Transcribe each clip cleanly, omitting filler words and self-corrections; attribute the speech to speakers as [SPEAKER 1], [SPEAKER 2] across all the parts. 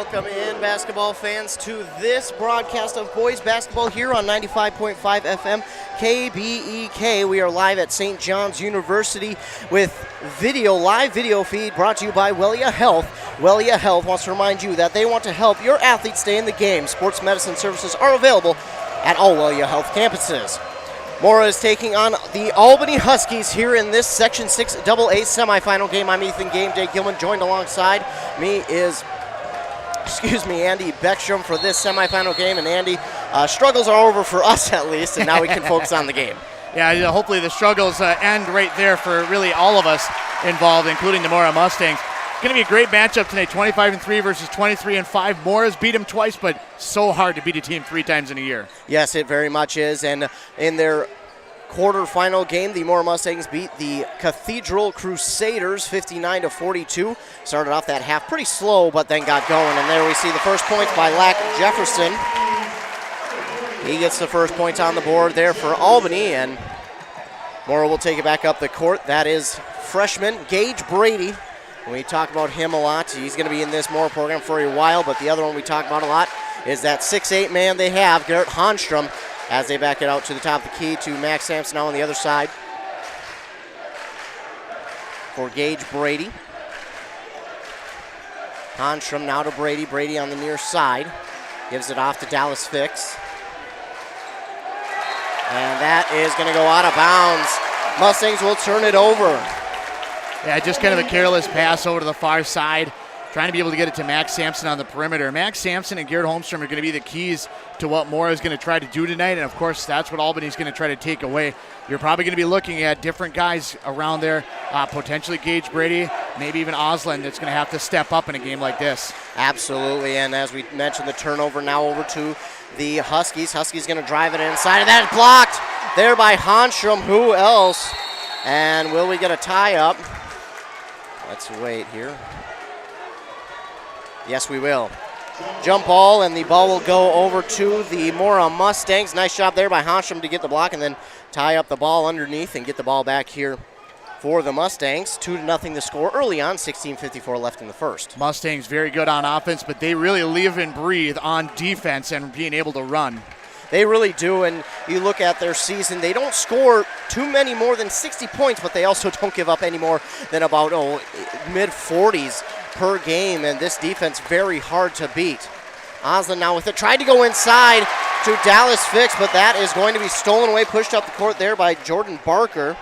[SPEAKER 1] Welcome in, basketball fans, to this broadcast of boys basketball here on 95.5 FM KBEK. We are live at St. John's University with live video feed brought to you by Wellia Health. Wellia Health wants to remind you that they want to help your athletes stay in the game. Sports medicine services are available at all Wellia Health campuses. Mora is taking on the Albany Huskies here in this Section 6AA semifinal game. I'm Ethan Game Day Gilman. Joined alongside me is, Andy Beckstrom for this semifinal game. And Andy, struggles are over for us at least, and now we can focus on the game.
[SPEAKER 2] Yeah, hopefully the struggles end right there for really all of us involved, including the Mora Mustangs. Going to be a great matchup tonight, 25-3 versus 23-5. Mora's beat them twice, but so hard to beat a team 3 times in a year.
[SPEAKER 1] Yes, it very much is. And in their quarterfinal game, the Mora Mustangs beat the Cathedral Crusaders 59-42. Started off that half pretty slow, but then got going. And there we see the first points by Lack Jefferson. He gets the first points on the board there for Albany, and Mora will take it back up the court. That is freshman Gage Brady. We talk about him a lot. He's going to be in this Mora program for a while, but the other one we talk about a lot is that 6'8" man they have, Garrett Honstrom, as they back it out to the top of the key to Max Sampson now on the other side for Gage Brady. Honstrom now to Brady. Brady on the near side. Gives it off to Dallas Fix. And that is going to go out of bounds. Mustangs will turn it over.
[SPEAKER 2] Yeah, just kind of a careless pass over to the far side, trying to be able to get it to Max Sampson on the perimeter. Max Sampson and Garrett Holmstrom are going to be the keys to what Mora is going to try to do tonight, and of course that's what Albany's going to try to take away. You're probably going to be looking at different guys around there, potentially Gage Brady, maybe even Oslin, that's going to have to step up in a game like this.
[SPEAKER 1] Absolutely, and as we mentioned, the turnover now over to the Huskies. Huskies going to drive it inside, and that is blocked there by Honstrom. Who else? And will we get a tie-up? Let's wait here. Yes, we will. Jump ball, and the ball will go over to the Mora Mustangs. Nice job there by Honstrom to get the block and then tie up the ball underneath and get the ball back here for the Mustangs. 2-0 the score early on, 16:54 left in the first.
[SPEAKER 2] Mustangs very good on offense, but they really live and breathe on defense and being able to run.
[SPEAKER 1] They really do, and you look at their season, they don't score too many more than 60 points, but they also don't give up any more than about mid-40s per game, and this defense very hard to beat. Oslin now with it, tried to go inside to Dallas Fix, but that is going to be stolen away, pushed up the court there by Jordan Barker.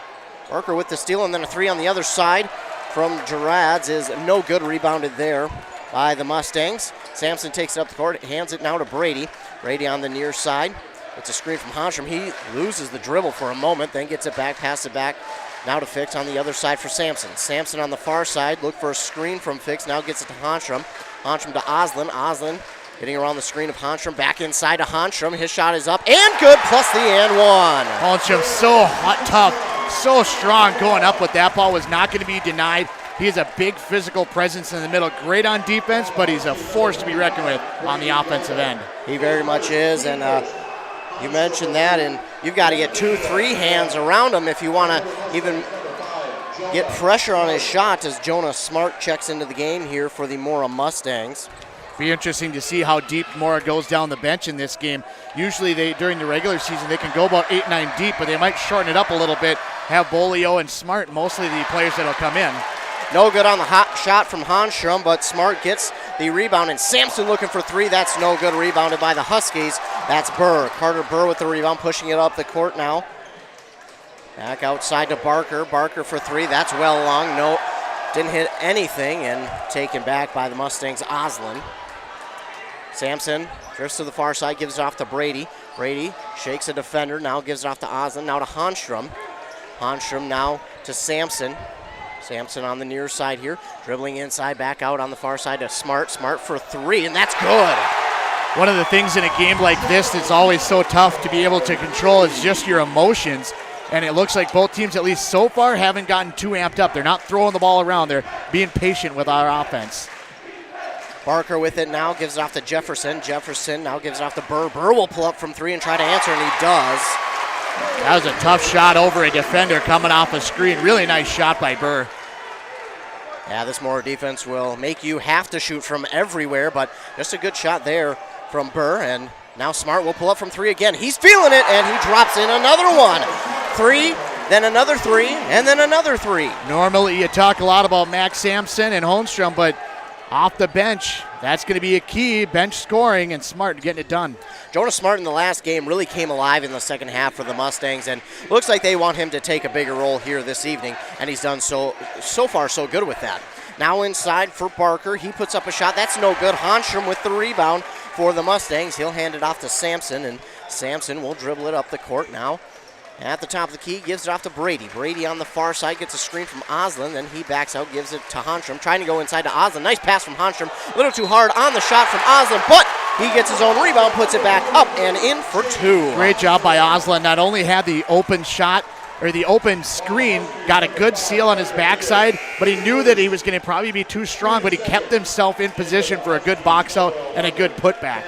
[SPEAKER 1] Barker with the steal, and then a three on the other side from Gerads is no good, rebounded there by the Mustangs. Sampson takes it up the court, hands it now to Brady. Brady on the near side. It's a screen from Honstrom. He loses the dribble for a moment, then gets it back, passes it back. Now to Fix on the other side for Sampson. Sampson on the far side, look for a screen from Fix. Now gets it to Honstrom. Honstrom to Oslin. Oslin getting around the screen of Honstrom. Back inside to Honstrom. His shot is up and good, plus the and one.
[SPEAKER 2] Honstrom so hot, tough, so strong going up with that ball. Was not going to be denied. He has a big physical presence in the middle. Great on defense, but he's a force to be reckoned with on the offensive end.
[SPEAKER 1] He very much is, and you mentioned that, and you've got to get 2-3 hands around him if you want to even get pressure on his shot as Jonah Smart checks into the game here for the Mora Mustangs.
[SPEAKER 2] Be interesting to see how deep Mora goes down the bench in this game. Usually during the regular season, they can go about 8-9 deep, but they might shorten it up a little bit, have Bolio and Smart, mostly the players that will come in.
[SPEAKER 1] No good on the hot shot from Honstrom, but Smart gets the rebound, and Sampson looking for three. That's no good, rebounded by the Huskies. That's Burr. Carter Burr with the rebound, pushing it up the court now. Back outside to Barker. Barker for three. That's well along. No, didn't hit anything, and taken back by the Mustangs, Oslin. Sampson drifts to the far side, gives it off to Brady. Brady shakes a defender, now gives it off to Oslin, now to Honstrom. Honstrom now to Sampson. Sampson on the near side here, dribbling inside, back out on the far side to Smart. Smart for three, and that's good.
[SPEAKER 2] One of the things in a game like this that's always so tough to be able to control is just your emotions. And it looks like both teams, at least so far, haven't gotten too amped up. They're not throwing the ball around. They're being patient with our offense.
[SPEAKER 1] Barker with it now, gives it off to Jefferson. Jefferson now gives it off to Burr. Burr will pull up from three and try to answer, and he does.
[SPEAKER 2] That was a tough shot over a defender coming off a screen. Really nice shot by Burr.
[SPEAKER 1] Yeah, this Mora defense will make you have to shoot from everywhere, but just a good shot there from Burr, and now Smart will pull up from 3 again. He's feeling it, and he drops in another one. 3, then another 3, and then another 3.
[SPEAKER 2] Normally you talk a lot about Max Sampson and Holmstrom, but off the bench, that's going to be a key, bench scoring, and Smart getting it done.
[SPEAKER 1] Jonas Smart in the last game really came alive in the second half for the Mustangs, and looks like they want him to take a bigger role here this evening, and he's done so far so good with that. Now inside for Barker. He puts up a shot. That's no good. Honstrom with the rebound for the Mustangs. He'll hand it off to Sampson, and Sampson will dribble it up the court now. At the top of the key, gives it off to Brady. Brady on the far side gets a screen from Oslin, then he backs out, gives it to Honstrom, trying to go inside to Oslin. Nice pass from Honstrom. A little too hard on the shot from Oslin, but he gets his own rebound, puts it back up and in for 2.
[SPEAKER 2] Great job by Oslin. Not only had the open shot, or the open screen, got a good seal on his backside, but he knew that he was going to probably be too strong, but he kept himself in position for a good box out and a good putback.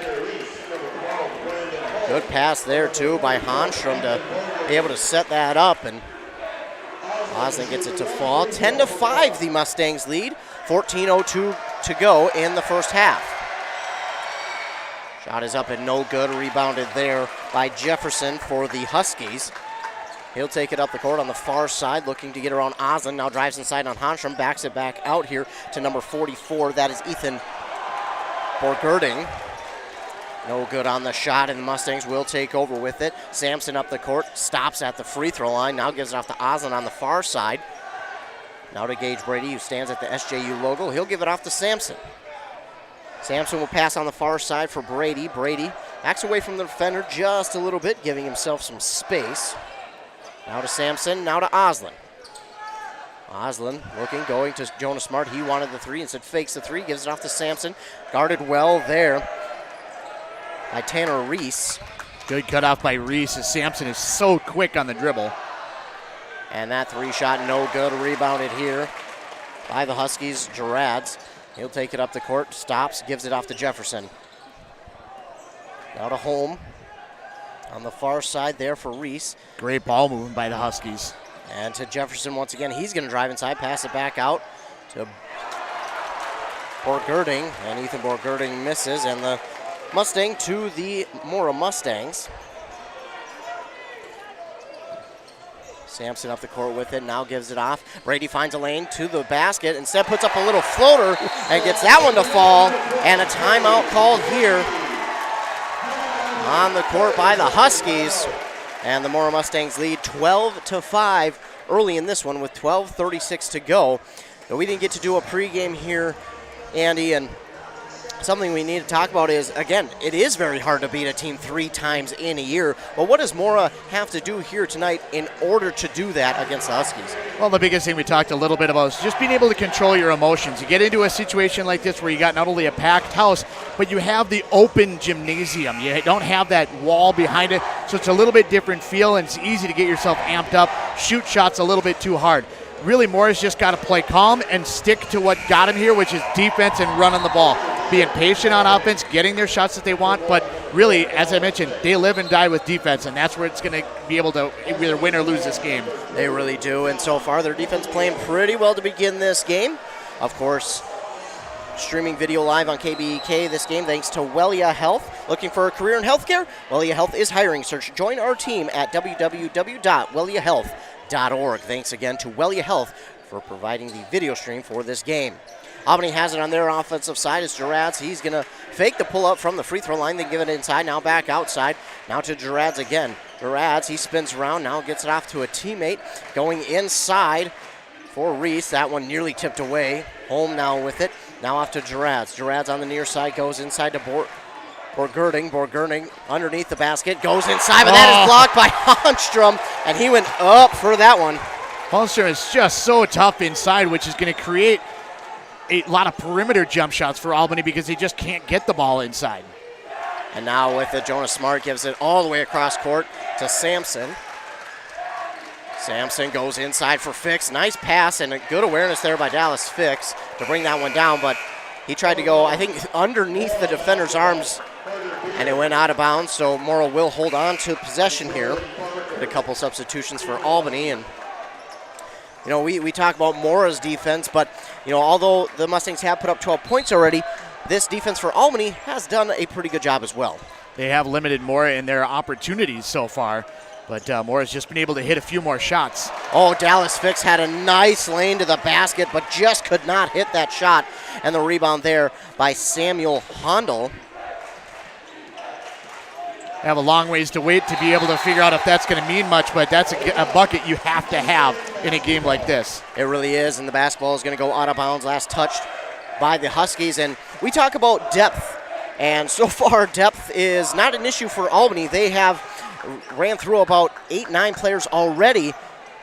[SPEAKER 1] Good pass there, too, by Honstrom to be able to set that up, and Oslin gets it to fall. 10-5, the Mustangs lead. 14:02 to go in the first half. Shot is up and no good. Rebounded there by Jefferson for the Huskies. He'll take it up the court on the far side, looking to get around Oslin. Now drives inside on Honstrom, backs it back out here to number 44. That is Ethan Borgerding. No good on the shot, and the Mustangs will take over with it. Sampson up the court, stops at the free throw line. Now gives it off to Oslin on the far side. Now to Gage Brady, who stands at the SJU logo. He'll give it off to Sampson. Sampson will pass on the far side for Brady. Brady backs away from the defender just a little bit, giving himself some space. Now to Sampson, now to Oslin. Oslin looking, going to Jonas Smart. He wanted the 3, instead fakes the 3, gives it off to Sampson. Guarded well there by Tanner Reese.
[SPEAKER 2] Good cutoff by Reese, as Sampson is so quick on the dribble.
[SPEAKER 1] And that 3 shot no good. Rebounded here by the Huskies, Gerads. He'll take it up the court, stops, gives it off to Jefferson. Now to Holm on the far side there for Reese.
[SPEAKER 2] Great ball movement by the Huskies.
[SPEAKER 1] And to Jefferson once again. He's going to drive inside, pass it back out to Borgerding, and Ethan Borgerding misses, and the Mustang to the Mora Mustangs. Sampson up the court with it, now gives it off. Brady finds a lane to the basket, instead puts up a little floater and gets that one to fall, and a timeout called here on the court by the Huskies. And the Mora Mustangs lead 12-5 early in this one with 12:36 to go. But we didn't get to do a pregame here, Andy, and something we need to talk about is, again, it is very hard to beat a team 3 times in a year. But what does Mora have to do here tonight in order to do that against the Huskies?
[SPEAKER 2] Well, the biggest thing we talked a little bit about is just being able to control your emotions. You get into a situation like this where you got not only a packed house, but you have the open gymnasium. You don't have that wall behind it, so it's a little bit different feel, and it's easy to get yourself amped up, shoot shots a little bit too hard. Really, Mora's just got to play calm and stick to what got him here, which is defense and running the ball. Being patient on offense, getting their shots that they want, but really, as I mentioned, they live and die with defense, and that's where it's going to be able to either win or lose this game.
[SPEAKER 1] They really do, and so far their defense playing pretty well to begin this game. Of course, streaming video live on KBEK this game thanks to Wellia Health. Looking for a career in healthcare? Wellia Health is hiring. Search Join Our Team at www.welliahealth.org. Thanks again to Wellia Health for providing the video stream for this game. Albany has it on their offensive side. It's Gerads. He's going to fake the pull-up from the free throw line, then give it inside, now back outside. Now to Gerads again. Gerads, he spins around, now gets it off to a teammate. Going inside for Reese. That one nearly tipped away. Holm now with it. Now off to Gerads. Gerads on the near side, goes inside to Borgerding. Borgerding underneath the basket, goes inside, but that is blocked by Honstrom, and he went up for that one.
[SPEAKER 2] Holmstrom is just so tough inside, which is going to create a lot of perimeter jump shots for Albany because they just can't get the ball inside.
[SPEAKER 1] And now with it, Jonas Smart gives it all the way across court to Sampson. Sampson goes inside for Fix. Nice pass and a good awareness there by Dallas Fix to bring that one down, but he tried to go, I think, underneath the defender's arms, and it went out of bounds, so Mora will hold on to possession here. Did a couple substitutions for Albany, and we talk about Mora's defense, but, although the Mustangs have put up 12 points already, this defense for Albany has done a pretty good job as well.
[SPEAKER 2] They have limited Mora in their opportunities so far, but Mora's just been able to hit a few more shots.
[SPEAKER 1] Oh, Dallas Fix had a nice lane to the basket, but just could not hit that shot. And the rebound there by Samuel Hondel.
[SPEAKER 2] Have a long ways to wait to be able to figure out if that's going to mean much, but that's a bucket you have to have in a game like this.
[SPEAKER 1] It really is, and the basketball is going to go out of bounds, last touched by the Huskies. And we talk about depth, and so far depth is not an issue for Albany. They have ran through about 8-9 players already,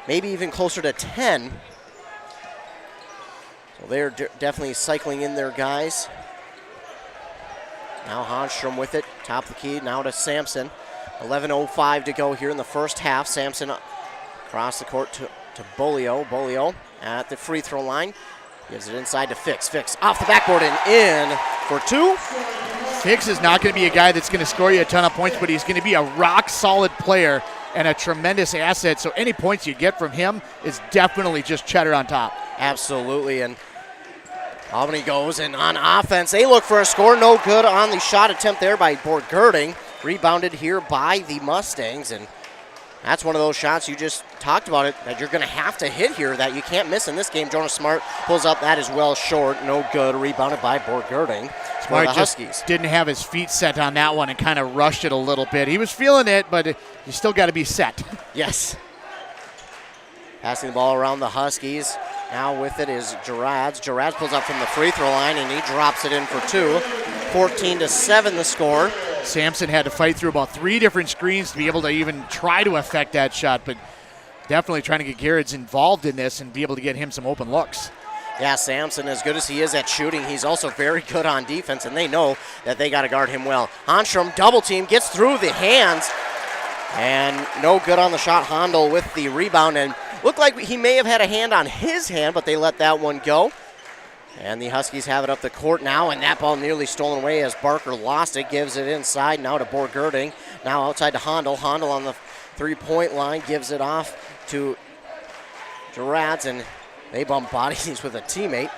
[SPEAKER 1] maybe even closer to 10. So they're definitely cycling in their guys. Now Hanstrom with it, top of the key, now to Sampson. 11:05 to go here in the first half. Sampson across the court to Bolio. Bolio at the free throw line. Gives it inside to Fix. Fix off the backboard and in for two.
[SPEAKER 2] Fix is not going to be a guy that's going to score you a ton of points, but he's going to be a rock-solid player and a tremendous asset. So any points you get from him is definitely just cheddar on top.
[SPEAKER 1] Absolutely, and Albany goes, and on offense, they look for a score. No good on the shot attempt there by Borgerding. Rebounded here by the Mustangs, and that's one of those shots you just talked about it that you're going to have to hit here that you can't miss in this game. Jonas Smart pulls up that as well short. No good. Rebounded by Borgerding.
[SPEAKER 2] Smart just didn't have his feet set on that one and kind of rushed it a little bit. He was feeling it, but you still got to be set.
[SPEAKER 1] Yes. Passing the ball around the Huskies. Now with it is Gerads. Gerads pulls up from the free throw line, and he drops it in for two. 14-7 the score.
[SPEAKER 2] Sampson had to fight through about 3 different screens to be able to even try to affect that shot, but definitely trying to get Gerrits involved in this and be able to get him some open looks.
[SPEAKER 1] Yeah, Sampson, as good as he is at shooting, he's also very good on defense, and they know that they got to guard him well. Hanstrom double team, gets through the hands, and no good on the shot. Hondel with the rebound, and looked like he may have had a hand on his hand, but they let that one go. And the Huskies have it up the court now, and that ball nearly stolen away as Barker lost it. Gives it inside now to Borgerding. Now outside to Hondel. Hondel on the three-point line gives it off to Gerads, and they bump bodies with a teammate.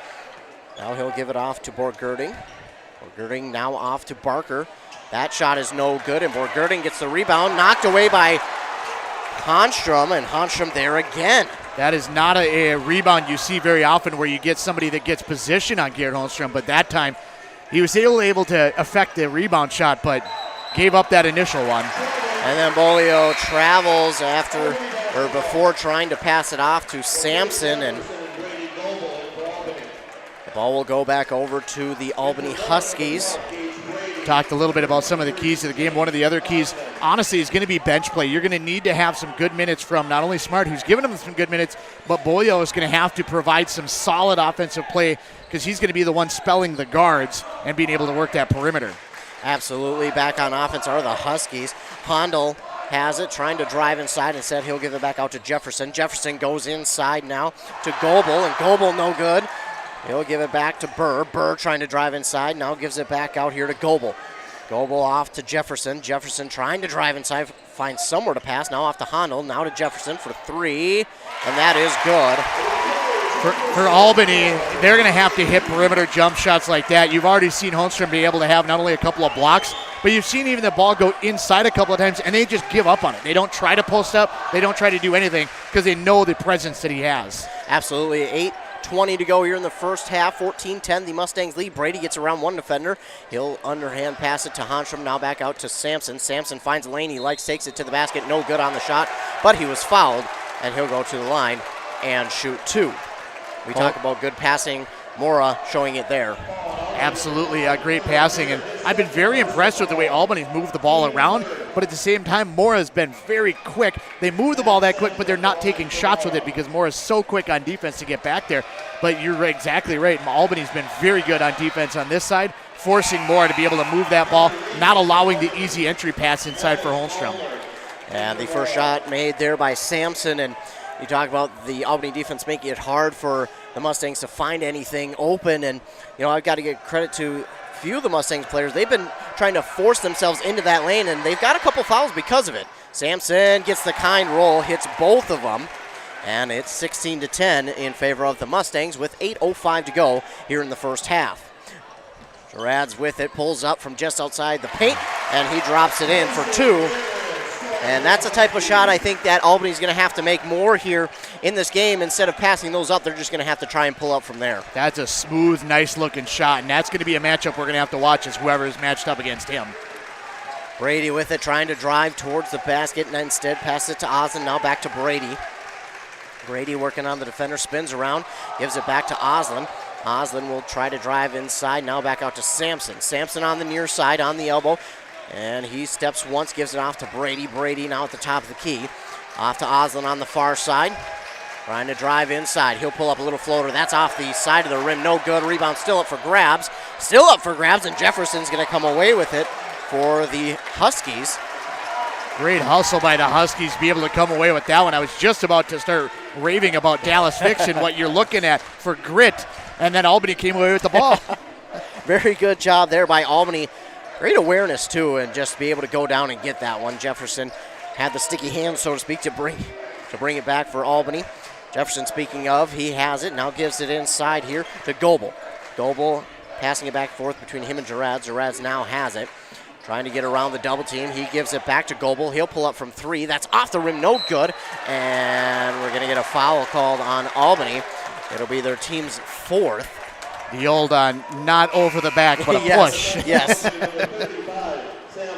[SPEAKER 1] Now he'll give it off to Borgerding. Borgerding now off to Barker. That shot is no good, and Borgerding gets the rebound, knocked away by Hanstrom, and Hanstrom there again.
[SPEAKER 2] That is not a rebound you see very often where you get somebody that gets position on Garrett Holmstrom, but that time he was able to affect the rebound shot, but gave up that initial one.
[SPEAKER 1] And then Bolio travels before trying to pass it off to Sampson, and the ball will go back over to the Albany Huskies.
[SPEAKER 2] Talked a little bit about some of the keys to the game. One of the other keys, honestly, is going to be bench play. You're going to need to have some good minutes from not only Smart, who's given him some good minutes, but Bolio is going to have to provide some solid offensive play because he's going to be the one spelling the guards and being able to work that perimeter.
[SPEAKER 1] Absolutely. Back on offense are the Huskies. Hondel has it, trying to drive inside. Instead, he'll give it back out to Jefferson. Jefferson goes inside now to Goebel, and Goebel no good. He'll give it back to Burr. Burr trying to drive inside. Now gives it back out here to Goebel. Goebel off to Jefferson. Jefferson trying to drive inside, finds somewhere to pass. Now off to Hondel. Now to Jefferson for three. And that is good.
[SPEAKER 2] For Albany, they're going to have to hit perimeter jump shots like that. You've already seen Holmstrom be able to have not only a couple of blocks, but you've seen even the ball go inside a couple of times, and they just give up on it. They don't try to post up. They don't try to do anything because they know the presence that he has.
[SPEAKER 1] Absolutely. 8:20 to go here in the first half. 14-10, the Mustangs lead. Brady gets around one defender. He'll underhand pass it to Hanstrom. Now back out to Sampson. Sampson finds a lane he likes, takes it to the basket. No good on the shot, but he was fouled, and he'll go to the line and shoot two. We talk about good passing. Mora showing it there.
[SPEAKER 2] Absolutely, great passing, and I've been very impressed with the way Albany's moved the ball around, but at the same time, Mora's been very quick. They move the ball that quick, but they're not taking shots with it because Mora's so quick on defense to get back there. But you're exactly right. Albany's been very good on defense on this side, forcing Mora to be able to move that ball, not allowing the easy entry pass inside for Holmstrom.
[SPEAKER 1] And the first shot made there by Sampson, and you talk about the Albany defense making it hard for the Mustangs to find anything open. And, I've got to give credit to a few of the Mustangs players. They've been trying to force themselves into that lane, and they've got a couple fouls because of it. Sampson gets the kind roll, hits both of them. And it's 16-10 in favor of the Mustangs with 8:05 to go here in the first half. Gerard's with it, pulls up from just outside the paint, and he drops it in for two. And that's a type of shot I think that Albany's going to have to make more here in this game. Instead of passing those up, they're just going to have to try and pull up from there.
[SPEAKER 2] That's a smooth, nice-looking shot, and that's going to be a matchup we're going to have to watch as whoever is matched up against him.
[SPEAKER 1] Brady with it, trying to drive towards the basket, and instead passes it to Oslin. Now back to Brady. Brady working on the defender, spins around, gives it back to Oslin. Oslin will try to drive inside, now back out to Sampson. Sampson on the near side, on the elbow, and he steps once, gives it off to Brady. Brady now at the top of the key. Off to Oslin on the far side, trying to drive inside. He'll pull up a little floater. That's off the side of the rim, no good. Rebound still up for grabs. Still up for grabs, and Jefferson's going to come away with it for the Huskies.
[SPEAKER 2] Great hustle by the Huskies, be able to come away with that one. I was just about to start raving about Dallas Fiction, what you're looking at for grit, and then Albany came away with the ball.
[SPEAKER 1] Very good job there by Albany. Great awareness, too, and just be able to go down and get that one. Jefferson had the sticky hands, so to speak, to bring it back for Albany. Jefferson, speaking of, he has it, now gives it inside here to Goebel. Goebel passing it back and forth between him and Gerard. Gerard now has it. Trying to get around the double team. He gives it back to Goebel. He'll pull up from three. That's off the rim, no good. And we're going to get a foul called on Albany. It'll be their team's fourth.
[SPEAKER 2] The old not over the back, but a
[SPEAKER 1] yes,
[SPEAKER 2] push.
[SPEAKER 1] Yes.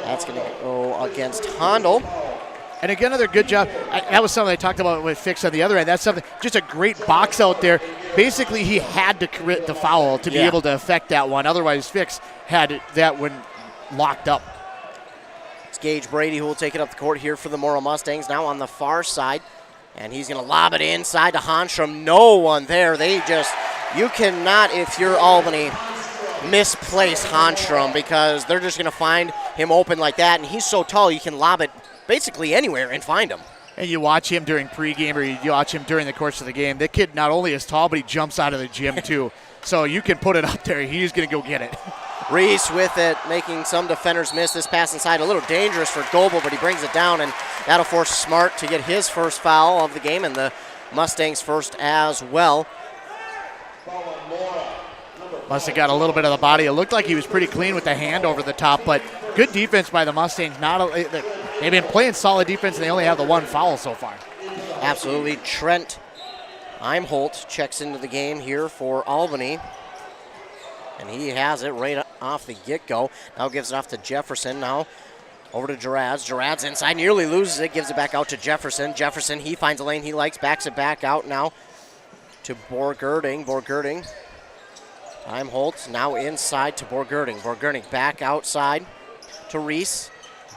[SPEAKER 1] That's going to go against Hondel.
[SPEAKER 2] And again, another good job. That was something I talked about with Fix on the other end. That's something, just a great box out there. Basically, he had to commit the foul to be able to affect that one. Otherwise, Fix had that one locked up.
[SPEAKER 1] It's Gage Brady who will take it up the court here for the Mora Mustangs. Now on the far side, and he's going to lob it inside to Honstrom. No one there. You cannot, if you're Albany, misplace Honstrom because they're just going to find him open like that, and he's so tall you can lob it basically anywhere and find him.
[SPEAKER 2] And you watch him during pregame or you watch him during the course of the game. The kid not only is tall, but he jumps out of the gym too. So you can put it up there. He's going to go get it.
[SPEAKER 1] Reese with it, making some defenders miss. This pass inside, a little dangerous for Goebel, but he brings it down, and that'll force Smart to get his first foul of the game, and the Mustangs first as well.
[SPEAKER 2] Must have got a little bit of the body. It looked like he was pretty clean with the hand over the top, but good defense by the Mustangs. They've been playing solid defense, and they only have the one foul so far.
[SPEAKER 1] Absolutely. Trent Imholt checks into the game here for Albany. And he has it right off the get-go. Now gives it off to Jefferson. Now over to Gerard's. Gerard's inside, nearly loses it. Gives it back out to Jefferson. Jefferson, he finds a lane he likes. Backs it back out now to Borgerding. Borgerding. Imholt now inside to Borgerding. Borgerding back outside to Reese.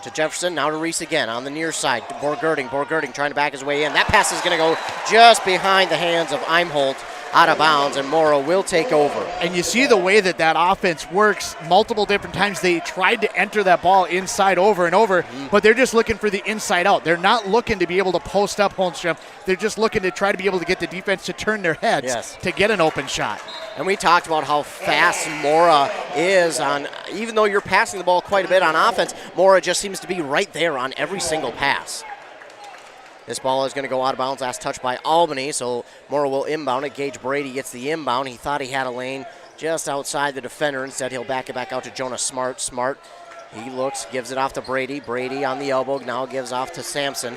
[SPEAKER 1] To Jefferson, now to Reese again on the near side. To Borgerding. Borgerding trying to back his way in. That pass is going to go just behind the hands of Imholt. Out of bounds, and Mora will take over.
[SPEAKER 2] And you see the way that offense works multiple different times. They tried to enter that ball inside over and over, but they're just looking for the inside out. They're not looking to be able to post up Holmstrom. They're just looking to try to be able to get the defense to turn their heads to get an open shot.
[SPEAKER 1] And we talked about how fast Mora is on, even though you're passing the ball quite a bit on offense, Mora just seems to be right there on every single pass. This ball is going to go out of bounds. Last touch by Albany, so Mora will inbound it. Gage Brady gets the inbound. He thought he had a lane just outside the defender. Instead, he'll back it back out to Jonas Smart. Smart, he looks, gives it off to Brady. Brady on the elbow, now gives off to Sampson.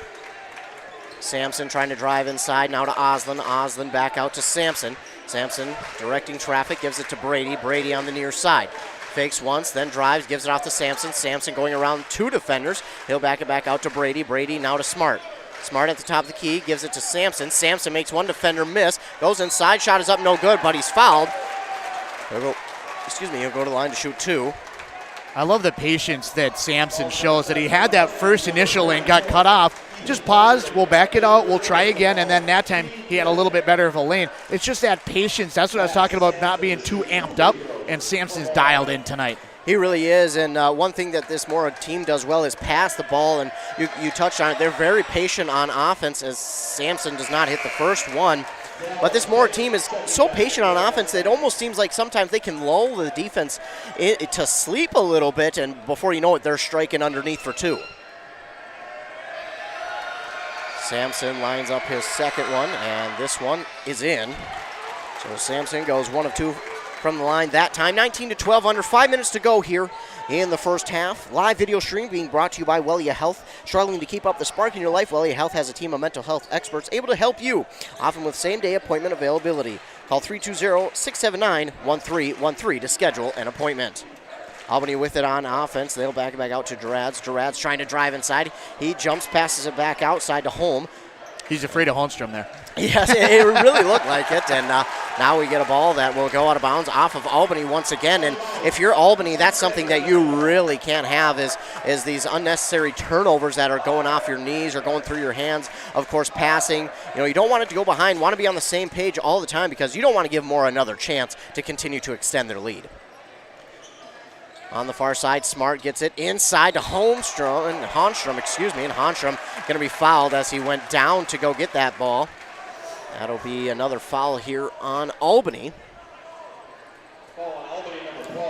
[SPEAKER 1] Sampson trying to drive inside, now to Oslin. Oslin back out to Sampson. Sampson directing traffic, gives it to Brady. Brady on the near side. Fakes once, then drives, gives it off to Sampson. Sampson going around two defenders. He'll back it back out to Brady. Brady now to Smart. Smart at the top of the key, gives it to Sampson. Sampson makes one defender miss, goes inside, shot is up, no good, but he's fouled. He'll go to the line to shoot two.
[SPEAKER 2] I love the patience that Sampson shows, that he had that first initial lane, got cut off, just paused, we'll back it out, we'll try again, and then that time he had a little bit better of a lane. It's just that patience. That's what I was talking about, not being too amped up, and Sampson's dialed in tonight.
[SPEAKER 1] He really is, and one thing that this Mora team does well is pass the ball, and you touched on it. They're very patient on offense, as Sampson does not hit the first one. But this Mora team is so patient on offense that it almost seems like sometimes they can lull the defense to sleep a little bit, and before you know it, they're striking underneath for two. Sampson lines up his second one, and this one is in. So Sampson goes 1 of 2 from the line that time. 19-12, under 5 minutes to go here in the first half. Live video stream being brought to you by Wellia Health. Struggling to keep up the spark in your life? Wellia Health has a team of mental health experts able to help you, often with same-day appointment availability. Call 320-679-1313 to schedule an appointment. Albany with it on offense. They'll back it back out to Durads. Durads trying to drive inside. He jumps, passes it back outside to Holm.
[SPEAKER 2] He's afraid of Holmstrom there.
[SPEAKER 1] Yes, it really looked like it. And now we get a ball that will go out of bounds off of Albany once again. And if you're Albany, that's something that you really can't have is these unnecessary turnovers that are going off your knees or going through your hands. Of course, passing. You don't want it to go behind. Want to be on the same page all the time because you don't want to give Mora another chance to continue to extend their lead. On the far side, Smart gets it inside to Holmstrom, and Honstrom going to be fouled as he went down to go get that ball. That'll be another foul here on Albany.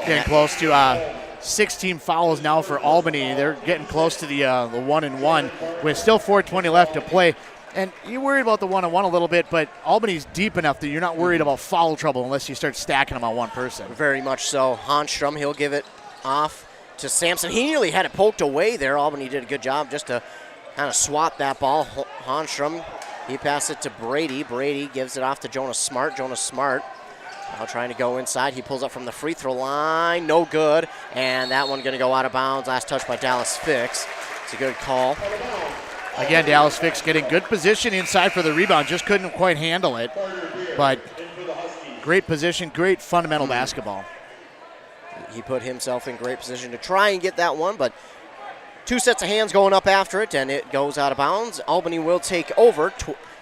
[SPEAKER 2] Getting close to 16 fouls now for Albany. They're getting close to the 1-and-1 with still 4:20 left to play. And you're worried about the 1-on-1 a little bit, but Albany's deep enough that you're not worried about foul trouble unless you start stacking them on one person.
[SPEAKER 1] Very much so. Honstrom, he'll give it off to Sampson. He nearly had it poked away there. Albany did a good job just to kind of swat that ball. Honstrom, he passed it to Brady. Brady gives it off to Jonas Smart. Jonas Smart now trying to go inside. He pulls up from the free throw line. No good. And that one going to go out of bounds. Last touch by Dallas Fix. It's a good call.
[SPEAKER 2] Again, Dallas Fix getting good position inside for the rebound. Just couldn't quite handle it. But great position, great fundamental basketball.
[SPEAKER 1] He put himself in great position to try and get that one, but 2 sets of hands going up after it, and it goes out of bounds. Albany will take over.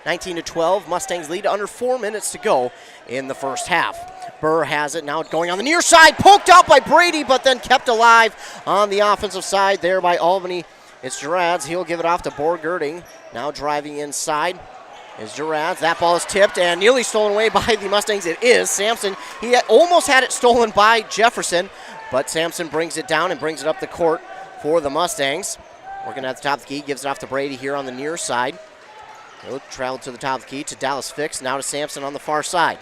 [SPEAKER 1] 19-12, Mustangs lead, under 4 minutes to go in the first half. Burr has it now going on the near side, poked out by Brady, but then kept alive on the offensive side there by Albany. It's Durads. He'll give it off to Borgerding. Now driving inside is Durads. That ball is tipped and nearly stolen away by the Mustangs. It is Sampson. He almost had it stolen by Jefferson, but Sampson brings it down and brings it up the court for the Mustangs. Working at the top of the key, gives it off to Brady here on the near side. He'll travel to the top of the key to Dallas Fix, now to Sampson on the far side.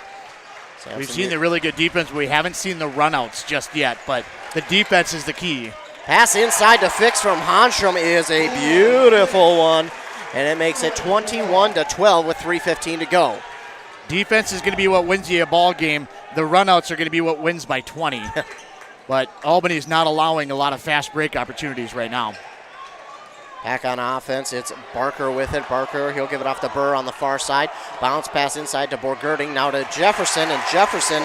[SPEAKER 1] Sampson
[SPEAKER 2] We've seen the really good defense. We haven't seen the runouts just yet, but the defense is the key.
[SPEAKER 1] Pass inside to Fix from Honstrom is a beautiful one. And it makes it 21-12 with 3:15 to go.
[SPEAKER 2] Defense is going to be what wins you a ball game. The runouts are going to be what wins by 20. But Albany's not allowing a lot of fast break opportunities right now.
[SPEAKER 1] Back on offense, it's Barker with it. Barker, he'll give it off to Burr on the far side. Bounce pass inside to Borgerding, now to Jefferson, and Jefferson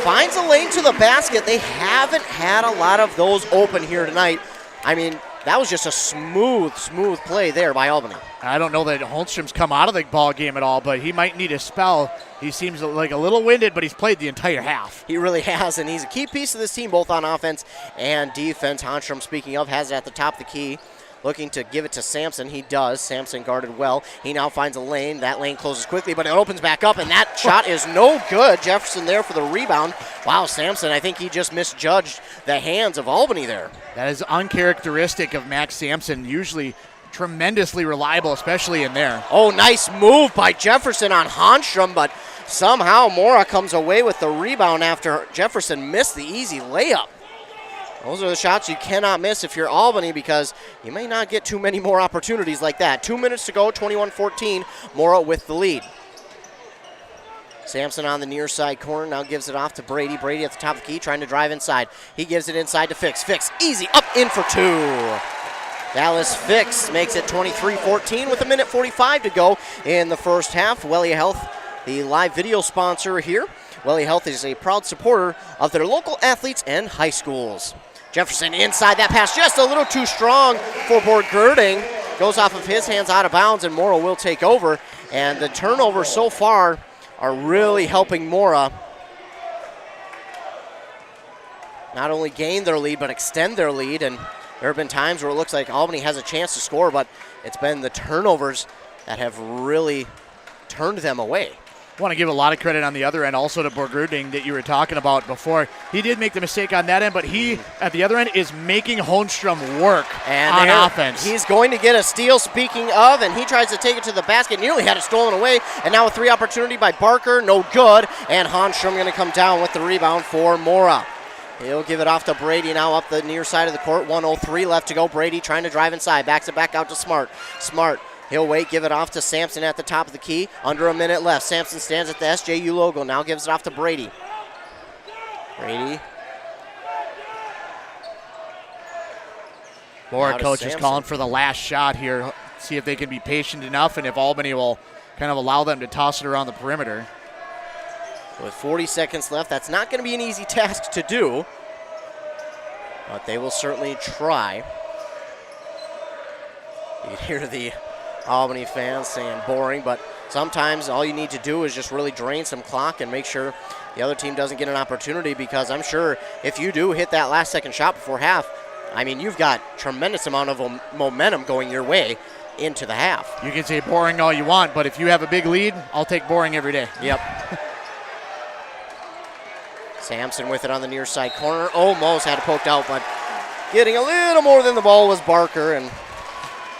[SPEAKER 1] finds a lane to the basket. They haven't had a lot of those open here tonight. I mean, that was just a smooth play there by Albany.
[SPEAKER 2] I don't know that Holmstrom's come out of the ball game at all, but he might need a spell. He seems like a little winded, but he's played the entire half.
[SPEAKER 1] He really has, and he's a key piece of this team, both on offense and defense. Honstrom, speaking of, has it at the top of the key. Looking to give it to Sampson. He does. Sampson guarded well. He now finds a lane. That lane closes quickly, but it opens back up, and that shot is no good. Jefferson there for the rebound. Wow, Sampson, I think he just misjudged the hands of Albany there.
[SPEAKER 2] That is uncharacteristic of Max Sampson. Usually tremendously reliable, especially in there.
[SPEAKER 1] Oh, nice move by Jefferson on Honstrom, but somehow Mora comes away with the rebound after Jefferson missed the easy layup. Those are the shots you cannot miss if you're Albany because you may not get too many more opportunities like that. 2 minutes to go, 21-14, Mora with the lead. Sampson on the near side corner now gives it off to Brady. Brady at the top of the key trying to drive inside. He gives it inside to Fix. Fix, easy, up, in for two. Dallas Fix makes it 23-14 with 1:45 to go in the first half. Wellia Health, the live video sponsor here. Wellia Health is a proud supporter of their local athletes and high schools. Jefferson inside, that pass just a little too strong for Borgerding. Goes off of his hands out of bounds, and Mora will take over. And the turnovers so far are really helping Mora not only gain their lead, but extend their lead. And there have been times where it looks like Albany has a chance to score, but it's been the turnovers that have really turned them away.
[SPEAKER 2] want to give a lot of credit on the other end also to Borgerding that you were talking about before. He did make the mistake on that end, but he, at the other end, is making Holmstrom work on offense.
[SPEAKER 1] He's going to get a steal, speaking of, and he tries to take it to the basket. Nearly had it stolen away, and now a three opportunity by Barker. No good, and Holmstrom going to come down with the rebound for Mora. He'll give it off to Brady now up the near side of the court. 1:03 left to go. Brady trying to drive inside. Backs it back out to Smart. Smart. He'll wait, give it off to Sampson at the top of the key. Under a minute left. Sampson stands at the SJU logo. Now gives it off to Brady. Brady.
[SPEAKER 2] Mora coach is calling for the last shot here. See if they can be patient enough and if Albany will kind of allow them to toss it around the perimeter.
[SPEAKER 1] With 40 seconds left, that's not going to be an easy task to do, but they will certainly try. You hear the Albany fans saying boring, but sometimes all you need to do is just really drain some clock and make sure the other team doesn't get an opportunity, because I'm sure if you do hit that last second shot before half, I mean, you've got tremendous amount of momentum going your way into the half.
[SPEAKER 2] You can say boring all you want, but if you have a big lead, I'll take boring every day.
[SPEAKER 1] Yep. Sampson with it on the near side corner. Almost had it poked out, but getting a little more than the ball was Barker. And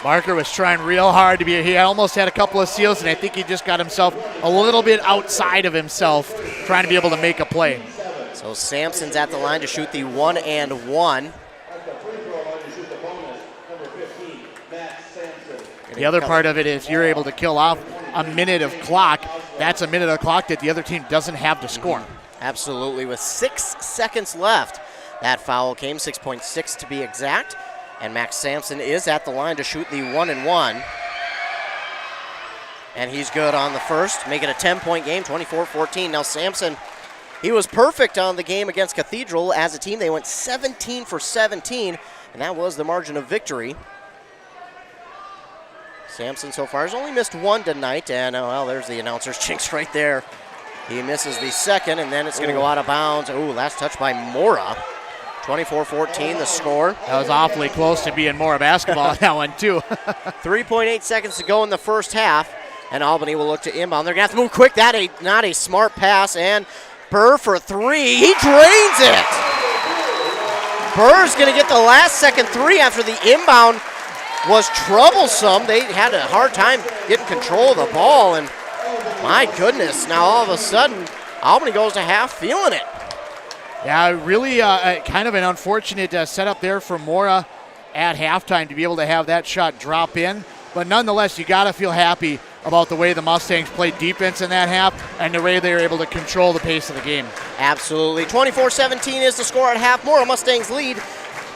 [SPEAKER 2] Barker was trying real hard to be, he almost had a couple of steals, and I think he just got himself a little bit outside of himself trying to be able to make a play.
[SPEAKER 1] So Sampson's at the line to shoot the 1-and-1.
[SPEAKER 2] The other part of it is you're able to kill off a minute of clock. That's a minute of clock that the other team doesn't have to score.
[SPEAKER 1] Absolutely. With 6 seconds left, that foul came, 6.6 to be exact. And Max Sampson is at the line to shoot the 1-and-1. And he's good on the first, make it a 10-point game, 24-14. Now Sampson, he was perfect on the game against Cathedral. As a team, they went 17 for 17, and that was the margin of victory. Sampson so far has only missed one tonight, and well, there's the announcer's jinx right there. He misses the second, and then it's going to go out of bounds. Ooh, last touch by Mora. 24-14 the score.
[SPEAKER 2] That was awfully close to being Mora basketball that one too.
[SPEAKER 1] 3.8 seconds to go in the first half, and Albany will look to inbound. They're going to have to move quick. Not a smart pass, and Burr for three. He drains it. Burr's going to get the last second three after the inbound was troublesome. They had a hard time getting control of the ball, and my goodness, now all of a sudden, Albany goes to half feeling it.
[SPEAKER 2] Yeah, really kind of an unfortunate setup there for Mora at halftime to be able to have that shot drop in. But nonetheless, you got to feel happy about the way the Mustangs played defense in that half and the way they were able to control the pace of the game.
[SPEAKER 1] Absolutely. 24-17 is the score at half. Mora Mustangs lead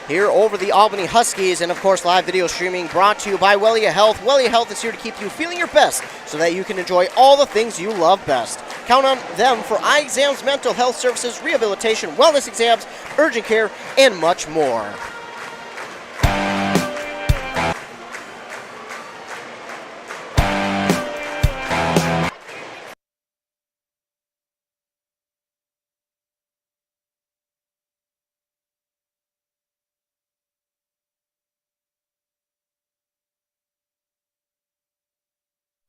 [SPEAKER 1] here over the Albany Huskies, and of course live video streaming brought to you by Wellia Health. Wellia Health is here to keep you feeling your best so that you can enjoy all the things you love best. Count on them for eye exams, mental health services, rehabilitation, wellness exams, urgent care, and much more.